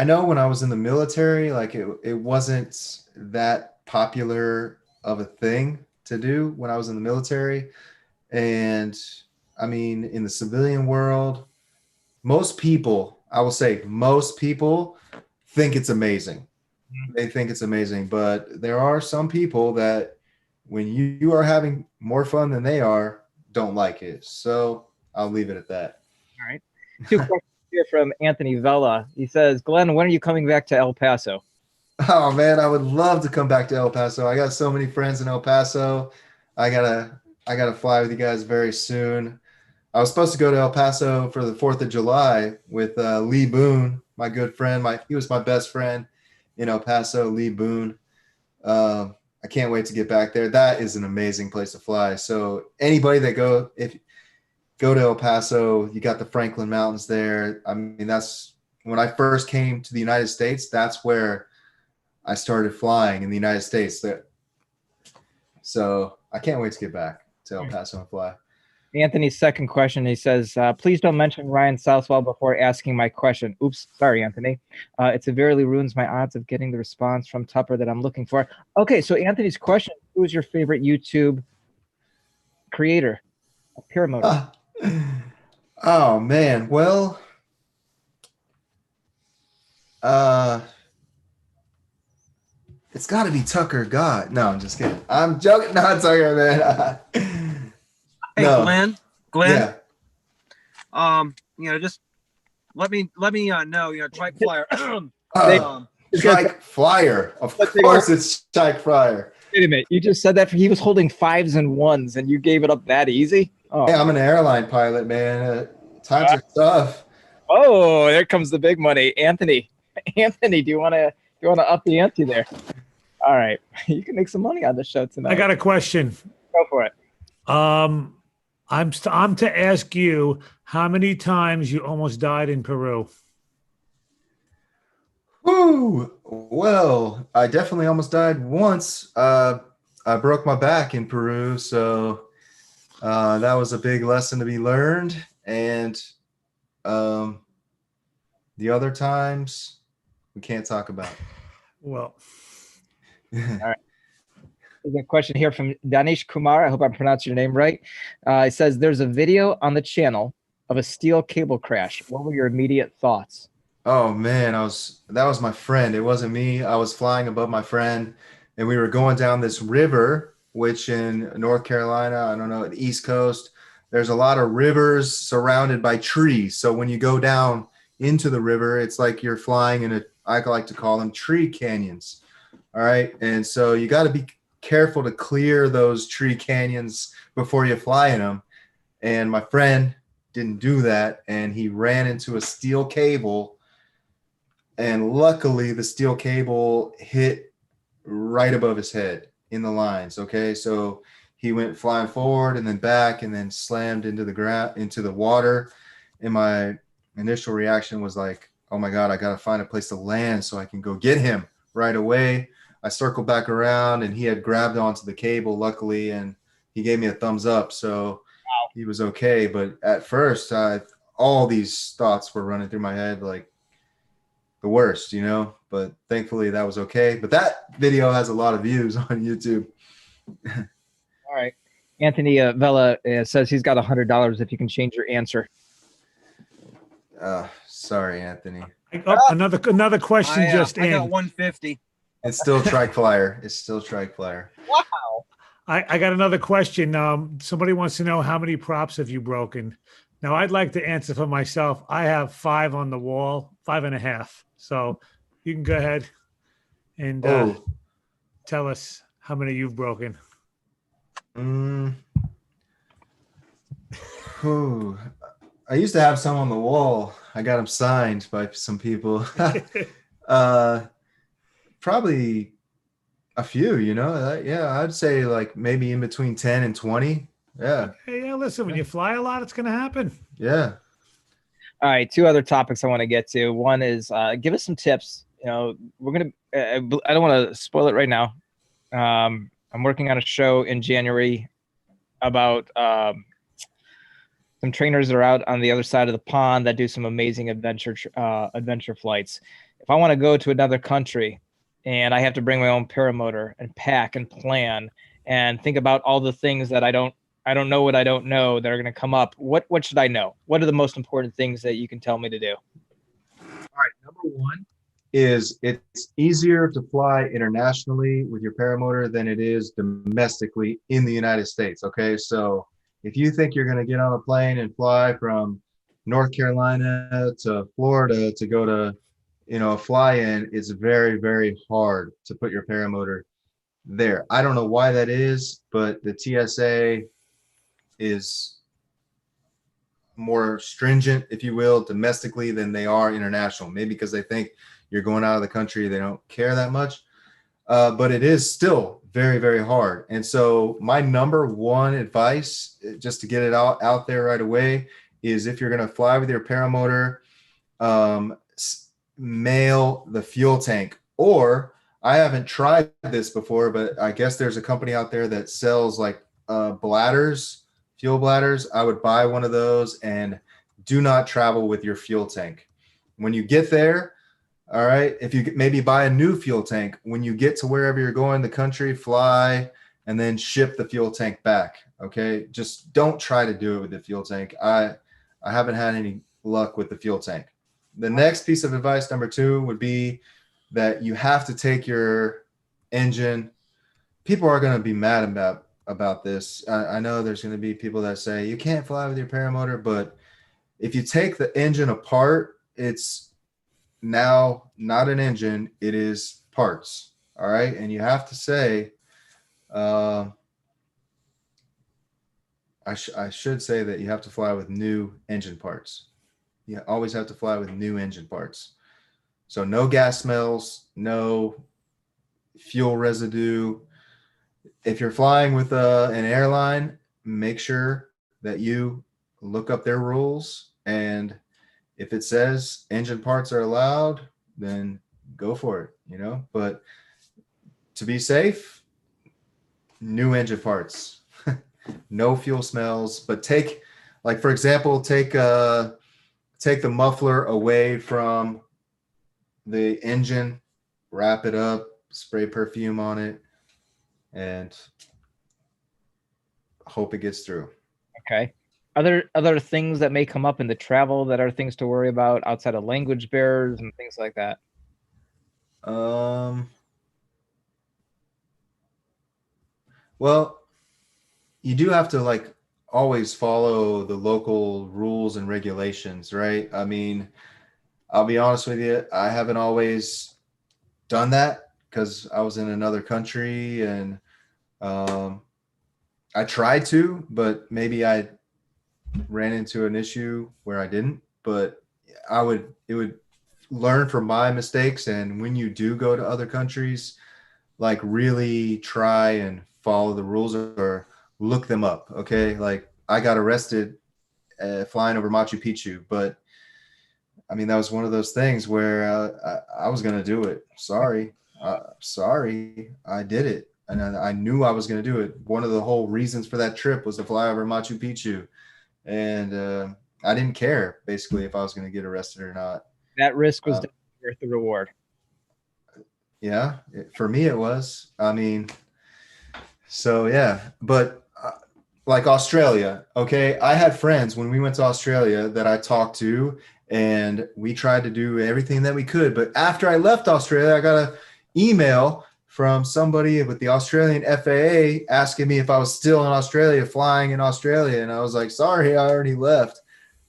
know when I was in the military, like it wasn't that popular of a thing to do when I was in the military. And I mean, in the civilian world, most people think it's amazing. They think it's amazing, but there are some people that when you are having more fun than they are, don't like it. So I'll leave it at that. All right. 2 questions here from Anthony Vella. He says, Glenn, when are you coming back to El Paso? Oh man, I would love to come back to El Paso. I got so many friends in El Paso. I gotta fly with you guys very soon. I was supposed to go to El Paso for the 4th of July with Lee Boone, my good friend. He was my best friend in El Paso, Lee Boone. I can't wait to get back there. That is an amazing place to fly. So anybody that go to El Paso, you got the Franklin Mountains there. I mean, that's when I first came to the United States. That's where I started flying in the United States. So I can't wait to get back to El Paso and fly. Anthony's second question, he says, please don't mention Ryan Southwell before asking my question. Oops, sorry, Anthony. It severely ruins my odds of getting the response from Tupper that I'm looking for. Okay, so Anthony's question, who is your favorite YouTube creator of paramotor? Oh, man. Well, it's got to be Tucker God. No, I'm just kidding. I'm joking. No, it's Tucker, man. Hey, no. Glenn. Yeah. Just let me know. Trike Flyer. Trike Flyer. Of course, it's Trike Flyer. Wait a minute. You just said that he was holding 5s and 1s, and you gave it up that easy? Oh. Hey, I'm an airline pilot, man. Times are tough. Oh, there comes the big money, Anthony. Anthony, do you want to up the ante there? All right, you can make some money on the show tonight. I got a question. Go for it. I'm to ask you how many times you almost died in Peru. Woo! Well, I definitely almost died once. I broke my back in Peru, so that was a big lesson to be learned. And the other times we can't talk about. Well, There's a question here from Danish Kumar. I hope I'm pronouncing your name right. It says there's a video on the channel of a steel cable crash. What were your immediate thoughts? Oh man, that was my friend. It wasn't me. I was flying above my friend, and we were going down this river, which in North Carolina, I don't know, the East Coast, there's a lot of rivers surrounded by trees. So when you go down into the river, it's like you're flying in I like to call them tree canyons. All right. And so you got to be careful to clear those tree canyons before you fly in them. And my friend didn't do that, and he ran into a steel cable. And luckily, the steel cable hit right above his head in the lines. Okay, so he went flying forward and then back, and then slammed into the ground, into the water. And my initial reaction was like, "Oh my God, I gotta find a place to land so I can go get him right away." I circled back around, and he had grabbed onto the cable, luckily, and he gave me a thumbs up, so he was okay. But at first, all these thoughts were running through my head, like the worst, but thankfully that was okay. But that video has a lot of views on YouTube. All right. Anthony Vela says he's got $100 if you can change your answer. Sorry, Anthony. Another question just in. I got 150. It's still Trike Flyer. It's still Trike Flyer. Wow. I got another question. Somebody wants to know how many props have you broken? Now, I'd like to answer for myself. I have 5 on the wall, 5.5. So you can go ahead and tell us how many you've broken. I used to have some on the wall. I got them signed by some people. Probably a few, yeah, I'd say like maybe in between 10 and 20. Yeah. Hey, yeah, listen, when you fly a lot, it's going to happen. Yeah. All right, 2 other topics I want to get to. One is give us some tips. We're going to, I don't want to spoil it right now. I'm working on a show in January about some trainers that are out on the other side of the pond that do some amazing adventure flights. If I want to go to another country and I have to bring my own paramotor and pack and plan and think about all the things that I don't know what I don't know that are going to come up, what should I know? What are the most important things that you can tell me to do? All right, number one is it's easier to fly internationally with your paramotor than it is domestically in the United States. Okay, so if you think you're going to get on a plane and fly from North Carolina to Florida to go to, a fly-in, it's very, very hard to put your paramotor there. I don't know why that is, but the TSA is more stringent, if you will, domestically than they are international. Maybe because they think you're going out of the country, they don't care that much. But it is still very, very hard. And so my number one advice, just to get it out there right away, is if you're going to fly with your paramotor, mail the fuel tank. Or I haven't tried this before, but I guess there's a company out there that sells like bladders, fuel bladders. I would buy one of those, and do not travel with your fuel tank. When you get there, all right, if you maybe buy a new fuel tank, when you get to wherever you're going, the country, fly, and then ship the fuel tank back. Okay, just don't try to do it with the fuel tank. I haven't had any luck with the fuel tank. The next piece of advice, number 2, would be that you have to take your engine. People are going to be mad about this. I know there's going to be people that say you can't fly with your paramotor, but if you take the engine apart, it's now not an engine, it is parts. All right, and you have to say, I should say that you have to fly with new engine parts. You always have to fly with new engine parts. So no gas smells, no fuel residue. If you're flying with an airline, make sure that you look up their rules. And if it says engine parts are allowed, then go for it, But to be safe, new engine parts, no fuel smells. But for example, take the muffler away from the engine, wrap it up, spray perfume on it, and hope it gets through. Okay. Other things that may come up in the travel that are things to worry about outside of language barriers and things like that? Well, you do have to like always follow the local rules and regulations, right? I mean, I'll be honest with you, I haven't always done that because I was in another country, and I tried to, but maybe I ran into an issue where I didn't. But it would learn from my mistakes. And when you do go to other countries, like really try and follow the rules or look them up. Okay. Like I got arrested flying over Machu Picchu, but I mean, that was one of those things where I was going to do it. Sorry, I did it. And I knew I was going to do it. One of the whole reasons for that trip was to fly over Machu Picchu. And I didn't care, basically, if I was going to get arrested or not. That risk was worth the reward. Yeah, for me it was. I mean, so yeah. But like Australia, okay, I had friends when we went to Australia that I talked to, and we tried to do everything that we could. But after I left Australia, I got an email from somebody with the Australian FAA asking me if I was still in Australia, flying in Australia. And I was like, sorry, I already left.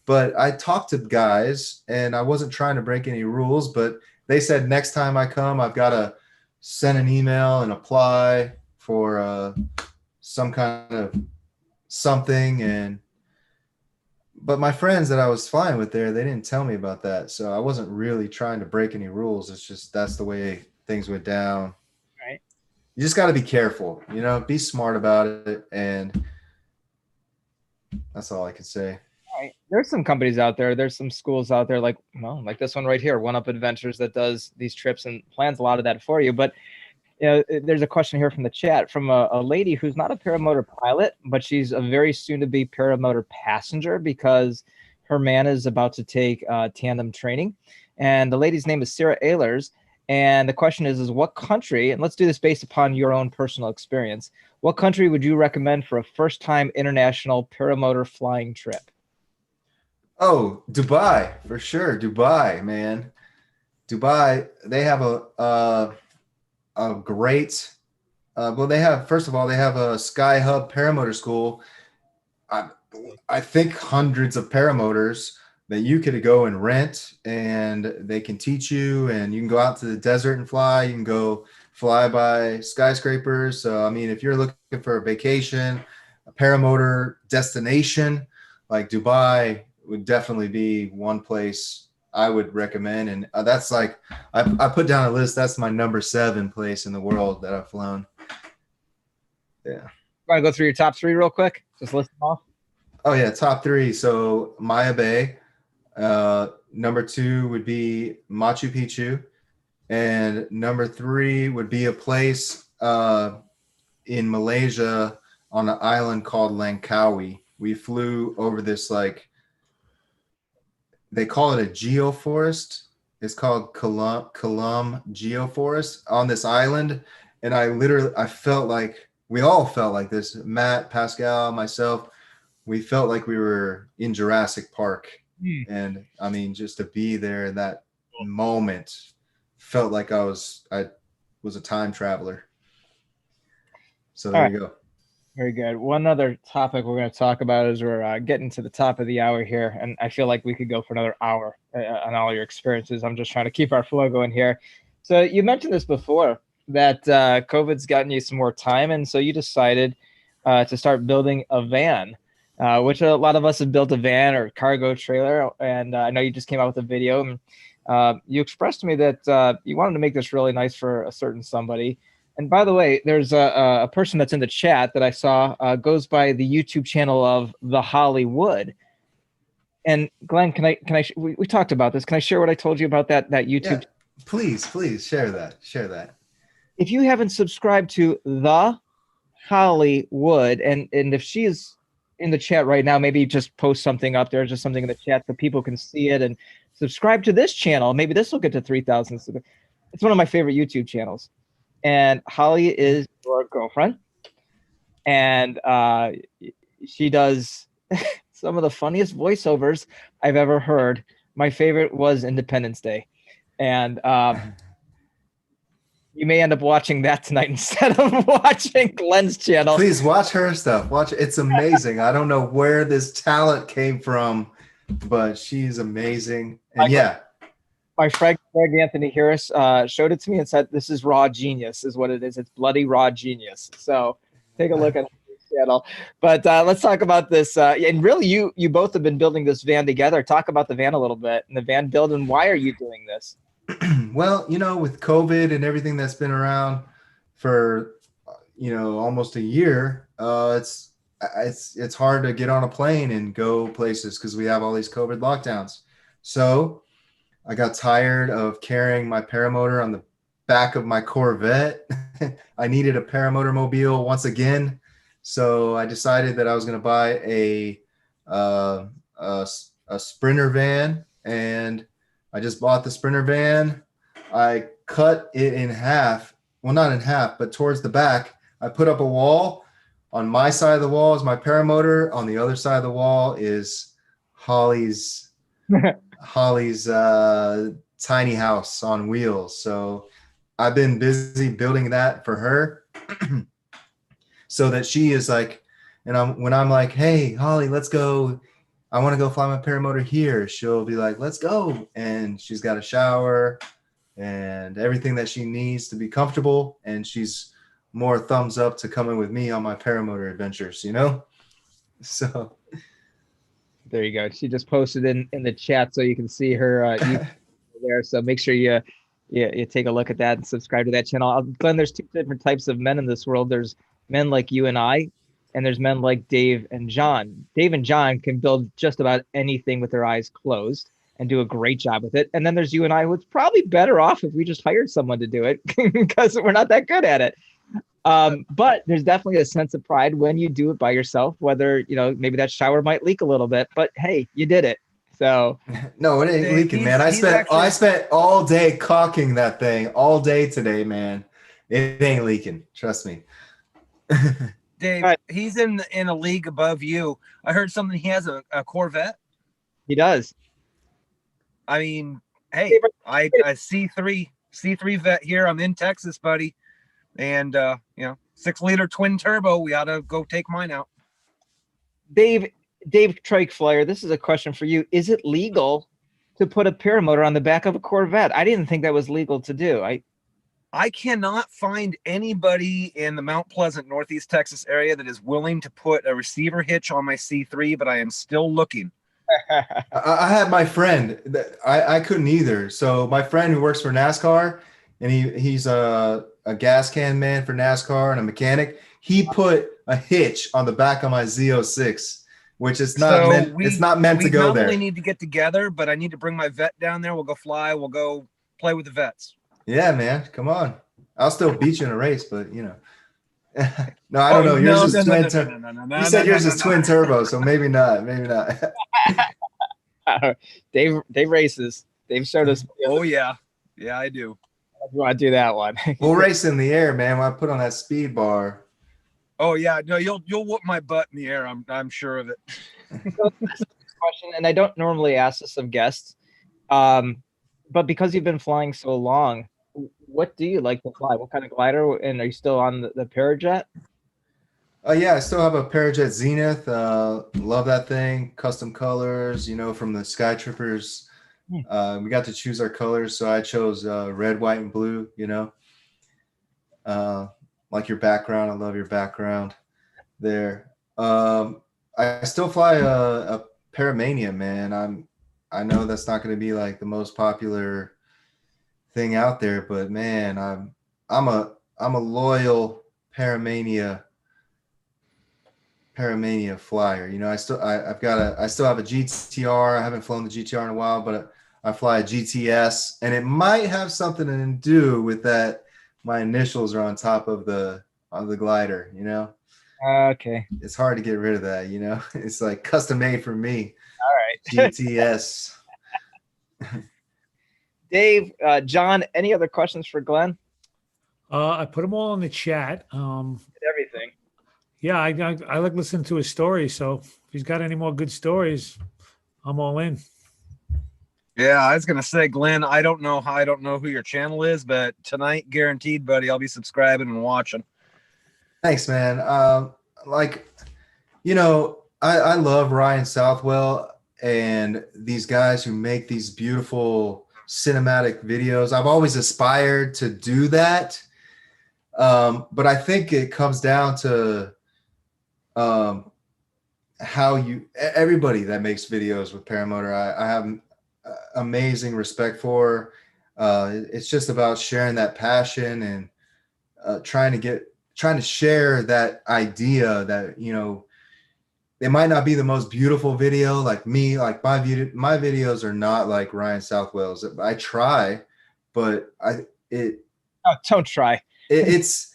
But I talked to guys, and I wasn't trying to break any rules, but they said next time I come, I've got to send an email and apply for some kind of something. But my friends that I was flying with there, they didn't tell me about that. So I wasn't really trying to break any rules. It's just that's the way things went down. Right. You just got to be careful, be smart about it. And that's all I can say. Right. There's some companies out there. There's some schools out there like this one right here, One Up Adventures, that does these trips and plans a lot of that for you. But there's a question here from the chat from a lady who's not a paramotor pilot, but she's a very soon-to-be paramotor passenger because her man is about to take tandem training. And the lady's name is Sarah Ehlers. And the question is what country, and let's do this based upon your own personal experience, what country would you recommend for a first-time international paramotor flying trip? Oh, Dubai, for sure. Dubai, man. Dubai, they have a great, first of all, they have a Sky Hub paramotor school. I think hundreds of paramotors that you could go and rent, and they can teach you, and you can go out to the desert and fly. You can go fly by skyscrapers. So, I mean, if you're looking for a vacation, a paramotor destination, like Dubai would definitely be one place I would recommend. And that's like, I put down a list. That's my number 7 place in the world that I've flown. Yeah. Want to go through your top 3 real quick? Just list them off. Oh yeah. Top 3. So Maya Bay, number 2 would be Machu Picchu. And number 3 would be a place, in Malaysia on an island called Langkawi. We flew over this, like, they call it a geoforest. It's called Kalam Geoforest on this island. And I felt like, we all felt like this, Matt, Pascal, myself, we felt like we were in Jurassic Park. And I mean, just to be there in that moment felt like I was a time traveler. So there you go. Very good. One other topic we're going to talk about is we're getting to the top of the hour here, and I feel like we could go for another hour on all your experiences. I'm just trying to keep our flow going here. So you mentioned this before, that COVID's gotten you some more time, and so you decided to start building a van, which a lot of us have built a van or cargo trailer, and I know you just came out with a video. And, you expressed to me that you wanted to make this really nice for a certain somebody. And by the way, there's a person that's in the chat that I saw goes by the YouTube channel of The Hollywood. And Glenn, we talked about this. Can I share what I told you about that YouTube? Yeah, please share that. Share that. If you haven't subscribed to The Hollywood, and if she is in the chat right now, maybe just post something up there, just something in the chat so people can see it, and subscribe to this channel. Maybe this will get to 3,000. It's one of my favorite YouTube channels. and Holly is your girlfriend, and she does some of the funniest voiceovers I've ever heard. My favorite was Independence Day, and you may end up watching that tonight instead of watching Glen's channel. Please watch her stuff. Watch it's amazing. I don't know where this talent came from, but she's amazing. And yeah, my friend Greg Anthony Harris showed it to me and said, "This is raw genius, is what it is. It's bloody raw genius." So take a look at his channel. But let's talk about this. And really, you both have been building this van together. Talk about the van a little bit and the van build, and why are you doing this? Well, with COVID and everything that's been around for almost a year, it's hard to get on a plane and go places because we have all these COVID lockdowns. So I got tired of carrying my paramotor on the back of my Corvette. I needed a Paramotor Mobile once again, so I decided that I was going to buy a Sprinter van, and I just bought the Sprinter van. I cut it in half. Well, not in half, but towards the back. I put up a wall. On my side of the wall is my paramotor. On the other side of the wall is Holly's tiny house on wheels. So I've been busy building that for her so that she is like, and when I'm like, hey, Holly, let's go. I want to go fly my paramotor here. She'll be like, let's go. And she's got a shower and everything that she needs to be comfortable. And she's more thumbs up to coming with me on my paramotor adventures, So there you go. She just posted in the chat so you can see her there. So make sure you take a look at that and subscribe to that channel. Glenn, there's two different types of men in this world. There's men like you and I, and there's men like Dave and John. Dave and John can build just about anything with their eyes closed and do a great job with it. And then there's you and I, who's probably better off if we just hired someone to do it because we're not that good at it. But there's definitely a sense of pride when you do it by yourself, whether, maybe that shower might leak a little bit, but hey, you did it. So no, it ain't leaking, man. I spent all day caulking that thing all day today, man. It ain't leaking. Trust me. Dave, he's in a league above you. I heard something. He has a Corvette. He does. I mean, hey, I C3 vet here. I'm in Texas, buddy, and 6-liter twin turbo. We ought to go take mine out. Dave Trike Flyer, this is a question for you. Is it legal to put a paramotor on the back of a Corvette? I didn't think that was legal to do. I cannot find anybody in the Mount Pleasant, Northeast Texas area that is willing to put a receiver hitch on my C3, but I am still looking. I had my friend. I couldn't either. So my friend who works for NASCAR, and he's a gas can man for NASCAR and a mechanic. He put a hitch on the back of my Z06, which is not meant to go there. We not only need to get together, but I need to bring my vet down there. We'll go fly. We'll go play with the vets. Yeah, man. Come on. I'll still beat you in a race, but No, I don't know. Yours is twin turbo. You said yours is twin turbo, so maybe not. Maybe not. Dave races. Dave showed us. Oh yeah. Yeah, I do. You want to do that one? We'll race in the air, man. When I put on that speed bar. Oh yeah. No, you'll whoop my butt in the air. I'm sure of it. So, question, and I don't normally ask this of guests. But because you've been flying so long, what do you like to fly? What kind of glider? And are you still on the Parajet? Yeah, I still have a Parajet Zenith. Love that thing. Custom colors, from the Sky Trippers. We got to choose our colors, so I chose red, white, and blue. Like your background. I love your background there. I still fly a Paramania, man. I know that's not going to be like the most popular thing out there, but man, I'm a loyal Paramania flyer. I still have a GTR. I haven't flown the GTR in a while, but I fly a GTS, and it might have something to do with that. My initials are on top of the glider. Okay. It's hard to get rid of that. It's like custom made for me. All right. GTS. Dave, John, any other questions for Glenn? I put them all in the chat. Everything. Yeah, I like listening to his stories. So if he's got any more good stories, I'm all in. Yeah, I was gonna say, Glenn, I don't know who your channel is, but tonight, guaranteed, buddy, I'll be subscribing and watching. Thanks, man. Like, I love Ryan Southwell and these guys who make these beautiful cinematic videos. I've always aspired to do that. But I think it comes down to how everybody that makes videos with paramotor, I have amazing respect for. It's just about sharing that passion and trying to share that idea that, it might not be the most beautiful video like me, like my videos are not like Ryan Southwell's. I try, but Don't try. it's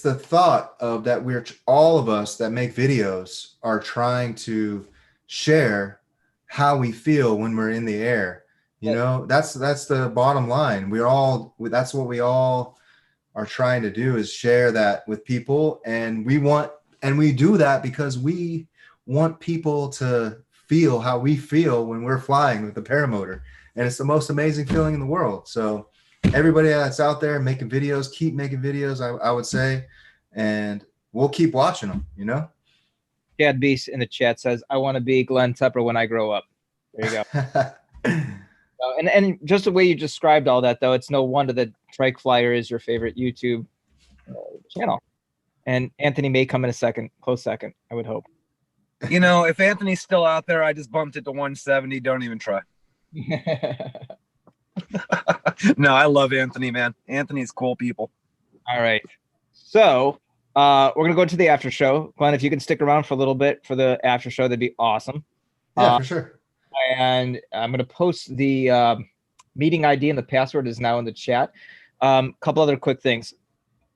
the thought of that we're all of us that make videos are trying to share how we feel when we're in the air. That's the bottom line. That's what we all are trying to do, is share that with people, and we do that because we want people to feel how we feel when we're flying with the paramotor, and it's the most amazing feeling in the world. So everybody that's out there making videos, keep making videos, I would say, and we'll keep watching them. Chad Beast in the chat says, I want to be Glen Tupper when I grow up. There you go. And just the way you described all that, though, it's no wonder that Trike Flyer is your favorite YouTube channel. And Anthony may come in a close second, I would hope. If Anthony's still out there, I just bumped it to 170. Don't even try. No, I love Anthony, man. Anthony's cool people. All right. So we're going to go to the after show. Glenn, if you can stick around for a little bit for the after show, that'd be awesome. Yeah, for sure. And I'm going to post the meeting ID, and the password is now in the chat. Couple other quick things.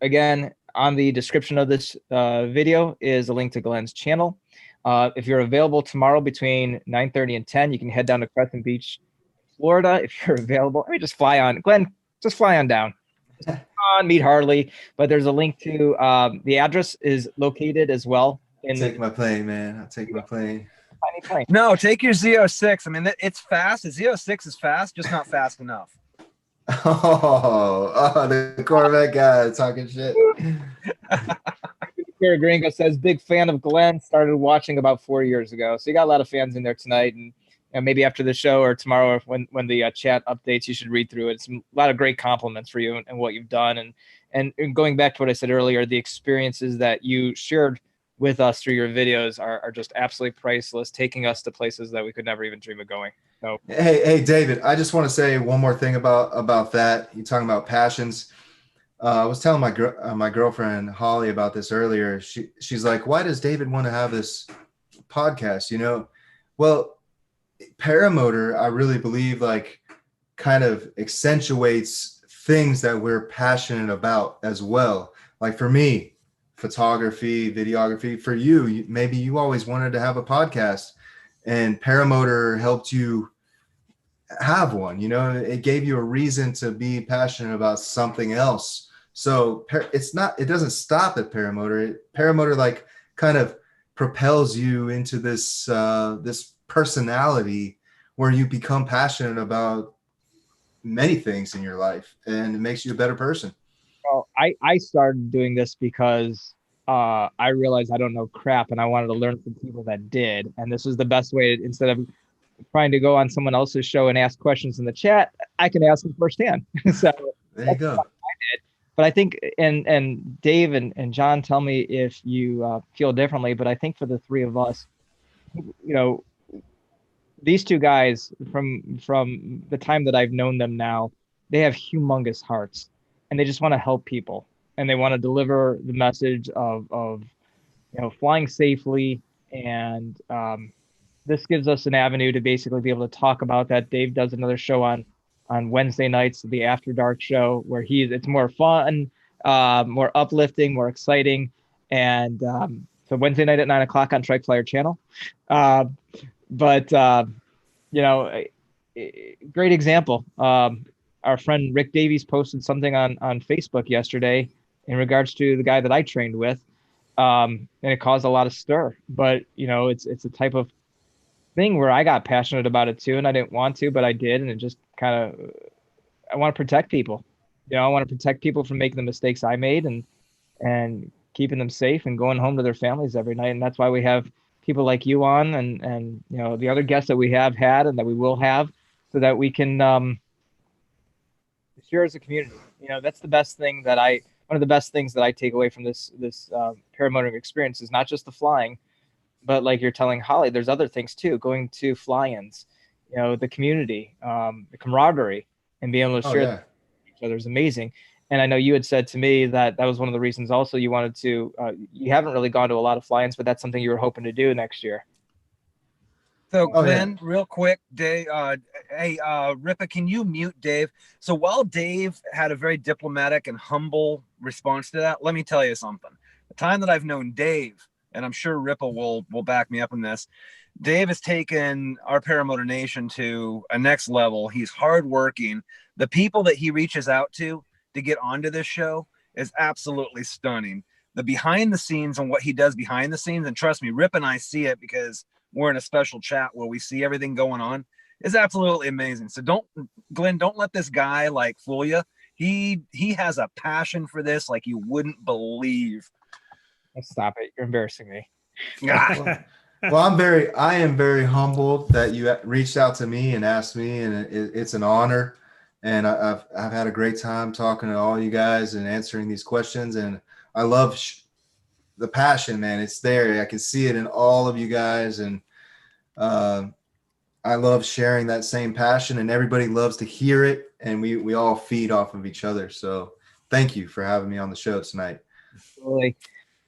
Again, on the description of this video is a link to Glenn's channel. If you're available tomorrow between 9:30 and 10, you can head down to Crescent Beach, Florida. If you're available, I mean, just fly on. Glenn, just fly on down. Meet Harley. But there's a link to the address is located as well. Take my plane, man. I'll take my plane. Plane. No, take your Z06. I mean, it's fast. The Z06 is fast, just not fast enough. Oh, the Corvette guy talking shit. Gringo says, big fan of Glenn, started watching about 4 years ago. So you got a lot of fans in there tonight, and maybe after the show or tomorrow when the chat updates, you should read through it. It's a lot of great compliments for you and what you've done. And going back to what I said earlier, the experiences that you shared with us through your videos are just absolutely priceless, taking us to places that we could never even dream of going. So hey David, I just want to say one more thing about that. You're talking about passions. I was telling my girlfriend Holly about this earlier. She's like, why does David want to have this podcast? Well, paramotor, I really believe, like, kind of accentuates things that we're passionate about as well. Like for me, photography, videography. For you, maybe you always wanted to have a podcast, and paramotor helped you have one. It gave you a reason to be passionate about something else. So it doesn't stop at paramotor. Paramotor like kind of propels you into this personality where you become passionate about many things in your life, and it makes you a better person. Well, I started doing this because I realized I don't know crap, and I wanted to learn from people that did. And this was the best way. Instead of trying to go on someone else's show and ask questions in the chat, I can ask them firsthand. So there you go. I did. But I think, and Dave and John, tell me if you feel differently. But I think for the three of us, these two guys from the time that I've known them now, they have humongous hearts, and they just want to help people, and they want to deliver the message of flying safely. And this gives us an avenue to basically be able to talk about that. Dave does another show on Wednesday nights, the After Dark show, where it's more fun, more uplifting, more exciting. And so Wednesday night at 9:00 on Trike Flyer channel. But great example. our friend Rick Davies posted something on Facebook yesterday in regards to the guy that I trained with, and it caused a lot of stir. But it's a type of thing where I got passionate about it too, and I didn't want to, but I did, and it just kind of, I want to protect people. I want to protect people from making the mistakes I made, and keeping them safe and going home to their families every night. And that's why we have people like you on, and the other guests that we have had and that we will have, so that we can share as a community. That's the best thing that one of the best things that I take away from this paramotoring experience is not just the flying, but like you're telling Holly, there's other things too. Going to fly-ins, the community, the camaraderie, and being able to share with each other is amazing. And I know you had said to me that was one of the reasons also you wanted to. You haven't really gone to a lot of fly-ins, but that's something you were hoping to do next year. So Glenn, real quick, Dave, hey, Ripa, can you mute Dave? So while Dave had a very diplomatic and humble response to that, let me tell you something. The time that I've known Dave, and I'm sure Ripa will back me up in this, Dave has taken our Paramotor Nation to a next level. He's hardworking. The people that he reaches out to get onto this show is absolutely stunning. The behind the scenes and what he does behind the scenes, and trust me, Rip and I see it because we're in a special chat where we see everything going on, is absolutely amazing. So Glenn, don't let this guy like fool you. He has a passion for this like you wouldn't believe. Stop it. You're embarrassing me. Well, I am very humbled that you reached out to me and asked me, and it's an honor. And I've had a great time talking to all you guys and answering these questions. And I love the passion, man. It's there. I can see it in all of you guys. And I love sharing that same passion, and everybody loves to hear it. And we all feed off of each other. So thank you for having me on the show tonight. Absolutely.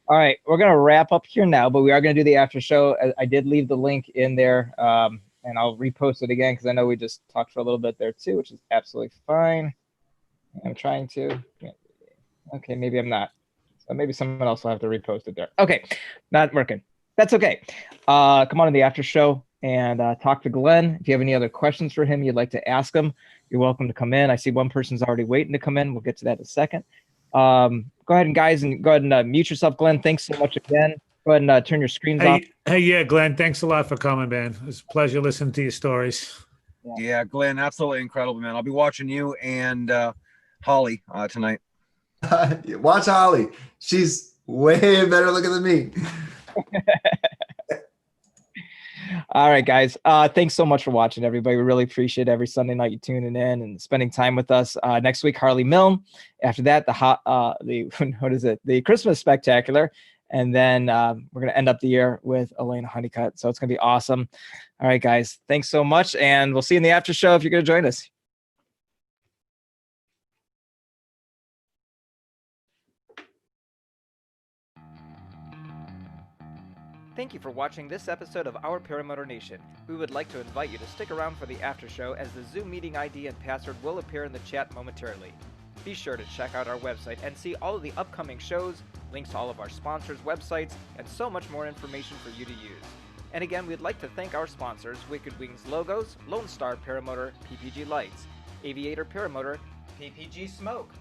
All right, we're going to wrap up here now, but we are going to do the after show. I did leave the link in there, and I'll repost it again because I know we just talked for a little bit there too, which is absolutely fine. I'm trying to. Okay, maybe I'm not. So maybe someone else will have to repost it there. Okay, not working. That's okay. Come on to the after show and talk to Glenn. If you have any other questions for him you'd like to ask him, you're welcome to come in. I see one person's already waiting to come in. We'll get to that in a second. Go ahead and guys, and go ahead and mute yourself, Glenn. Thanks so much again. Go ahead and turn your screens off. Hey, yeah, Glenn, thanks a lot for coming, man. It's a pleasure listening to your stories. Yeah, Glenn, absolutely incredible, man. I'll be watching you and Holly tonight. Watch Holly. She's way better looking than me. All right, guys. Thanks so much for watching, everybody. We really appreciate every Sunday night you tuning in and spending time with us. Next week, Harley Milne. After that, the Christmas Spectacular. And then we're going to end up the year with Elena Honeycutt. So it's going to be awesome. All right, guys. Thanks so much. And we'll see you in the after show if you're going to join us. Thank you for watching this episode of Our Paramotor Nation. We would like to invite you to stick around for the after show, as the Zoom meeting ID and password will appear in the chat momentarily. Be sure to check out our website and see all of the upcoming shows, links to all of our sponsors' websites, and so much more information for you to use. And again, we'd like to thank our sponsors, Wicked Wings Logos, Lone Star Paramotor, PPG Lights, Aviator Paramotor, PPG Smoke,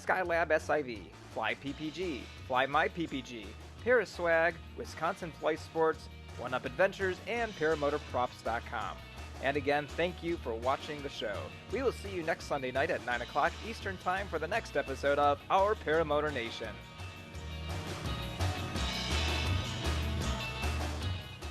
Skylab SIV, Fly PPG, Fly My PPG, Paraswag, Wisconsin Flight Sports, 1UP Adventures, and ParamotorProps.com. And again, thank you for watching the show. We will see you next Sunday night at 9 o'clock Eastern Time for the next episode of Our Paramotor Nation.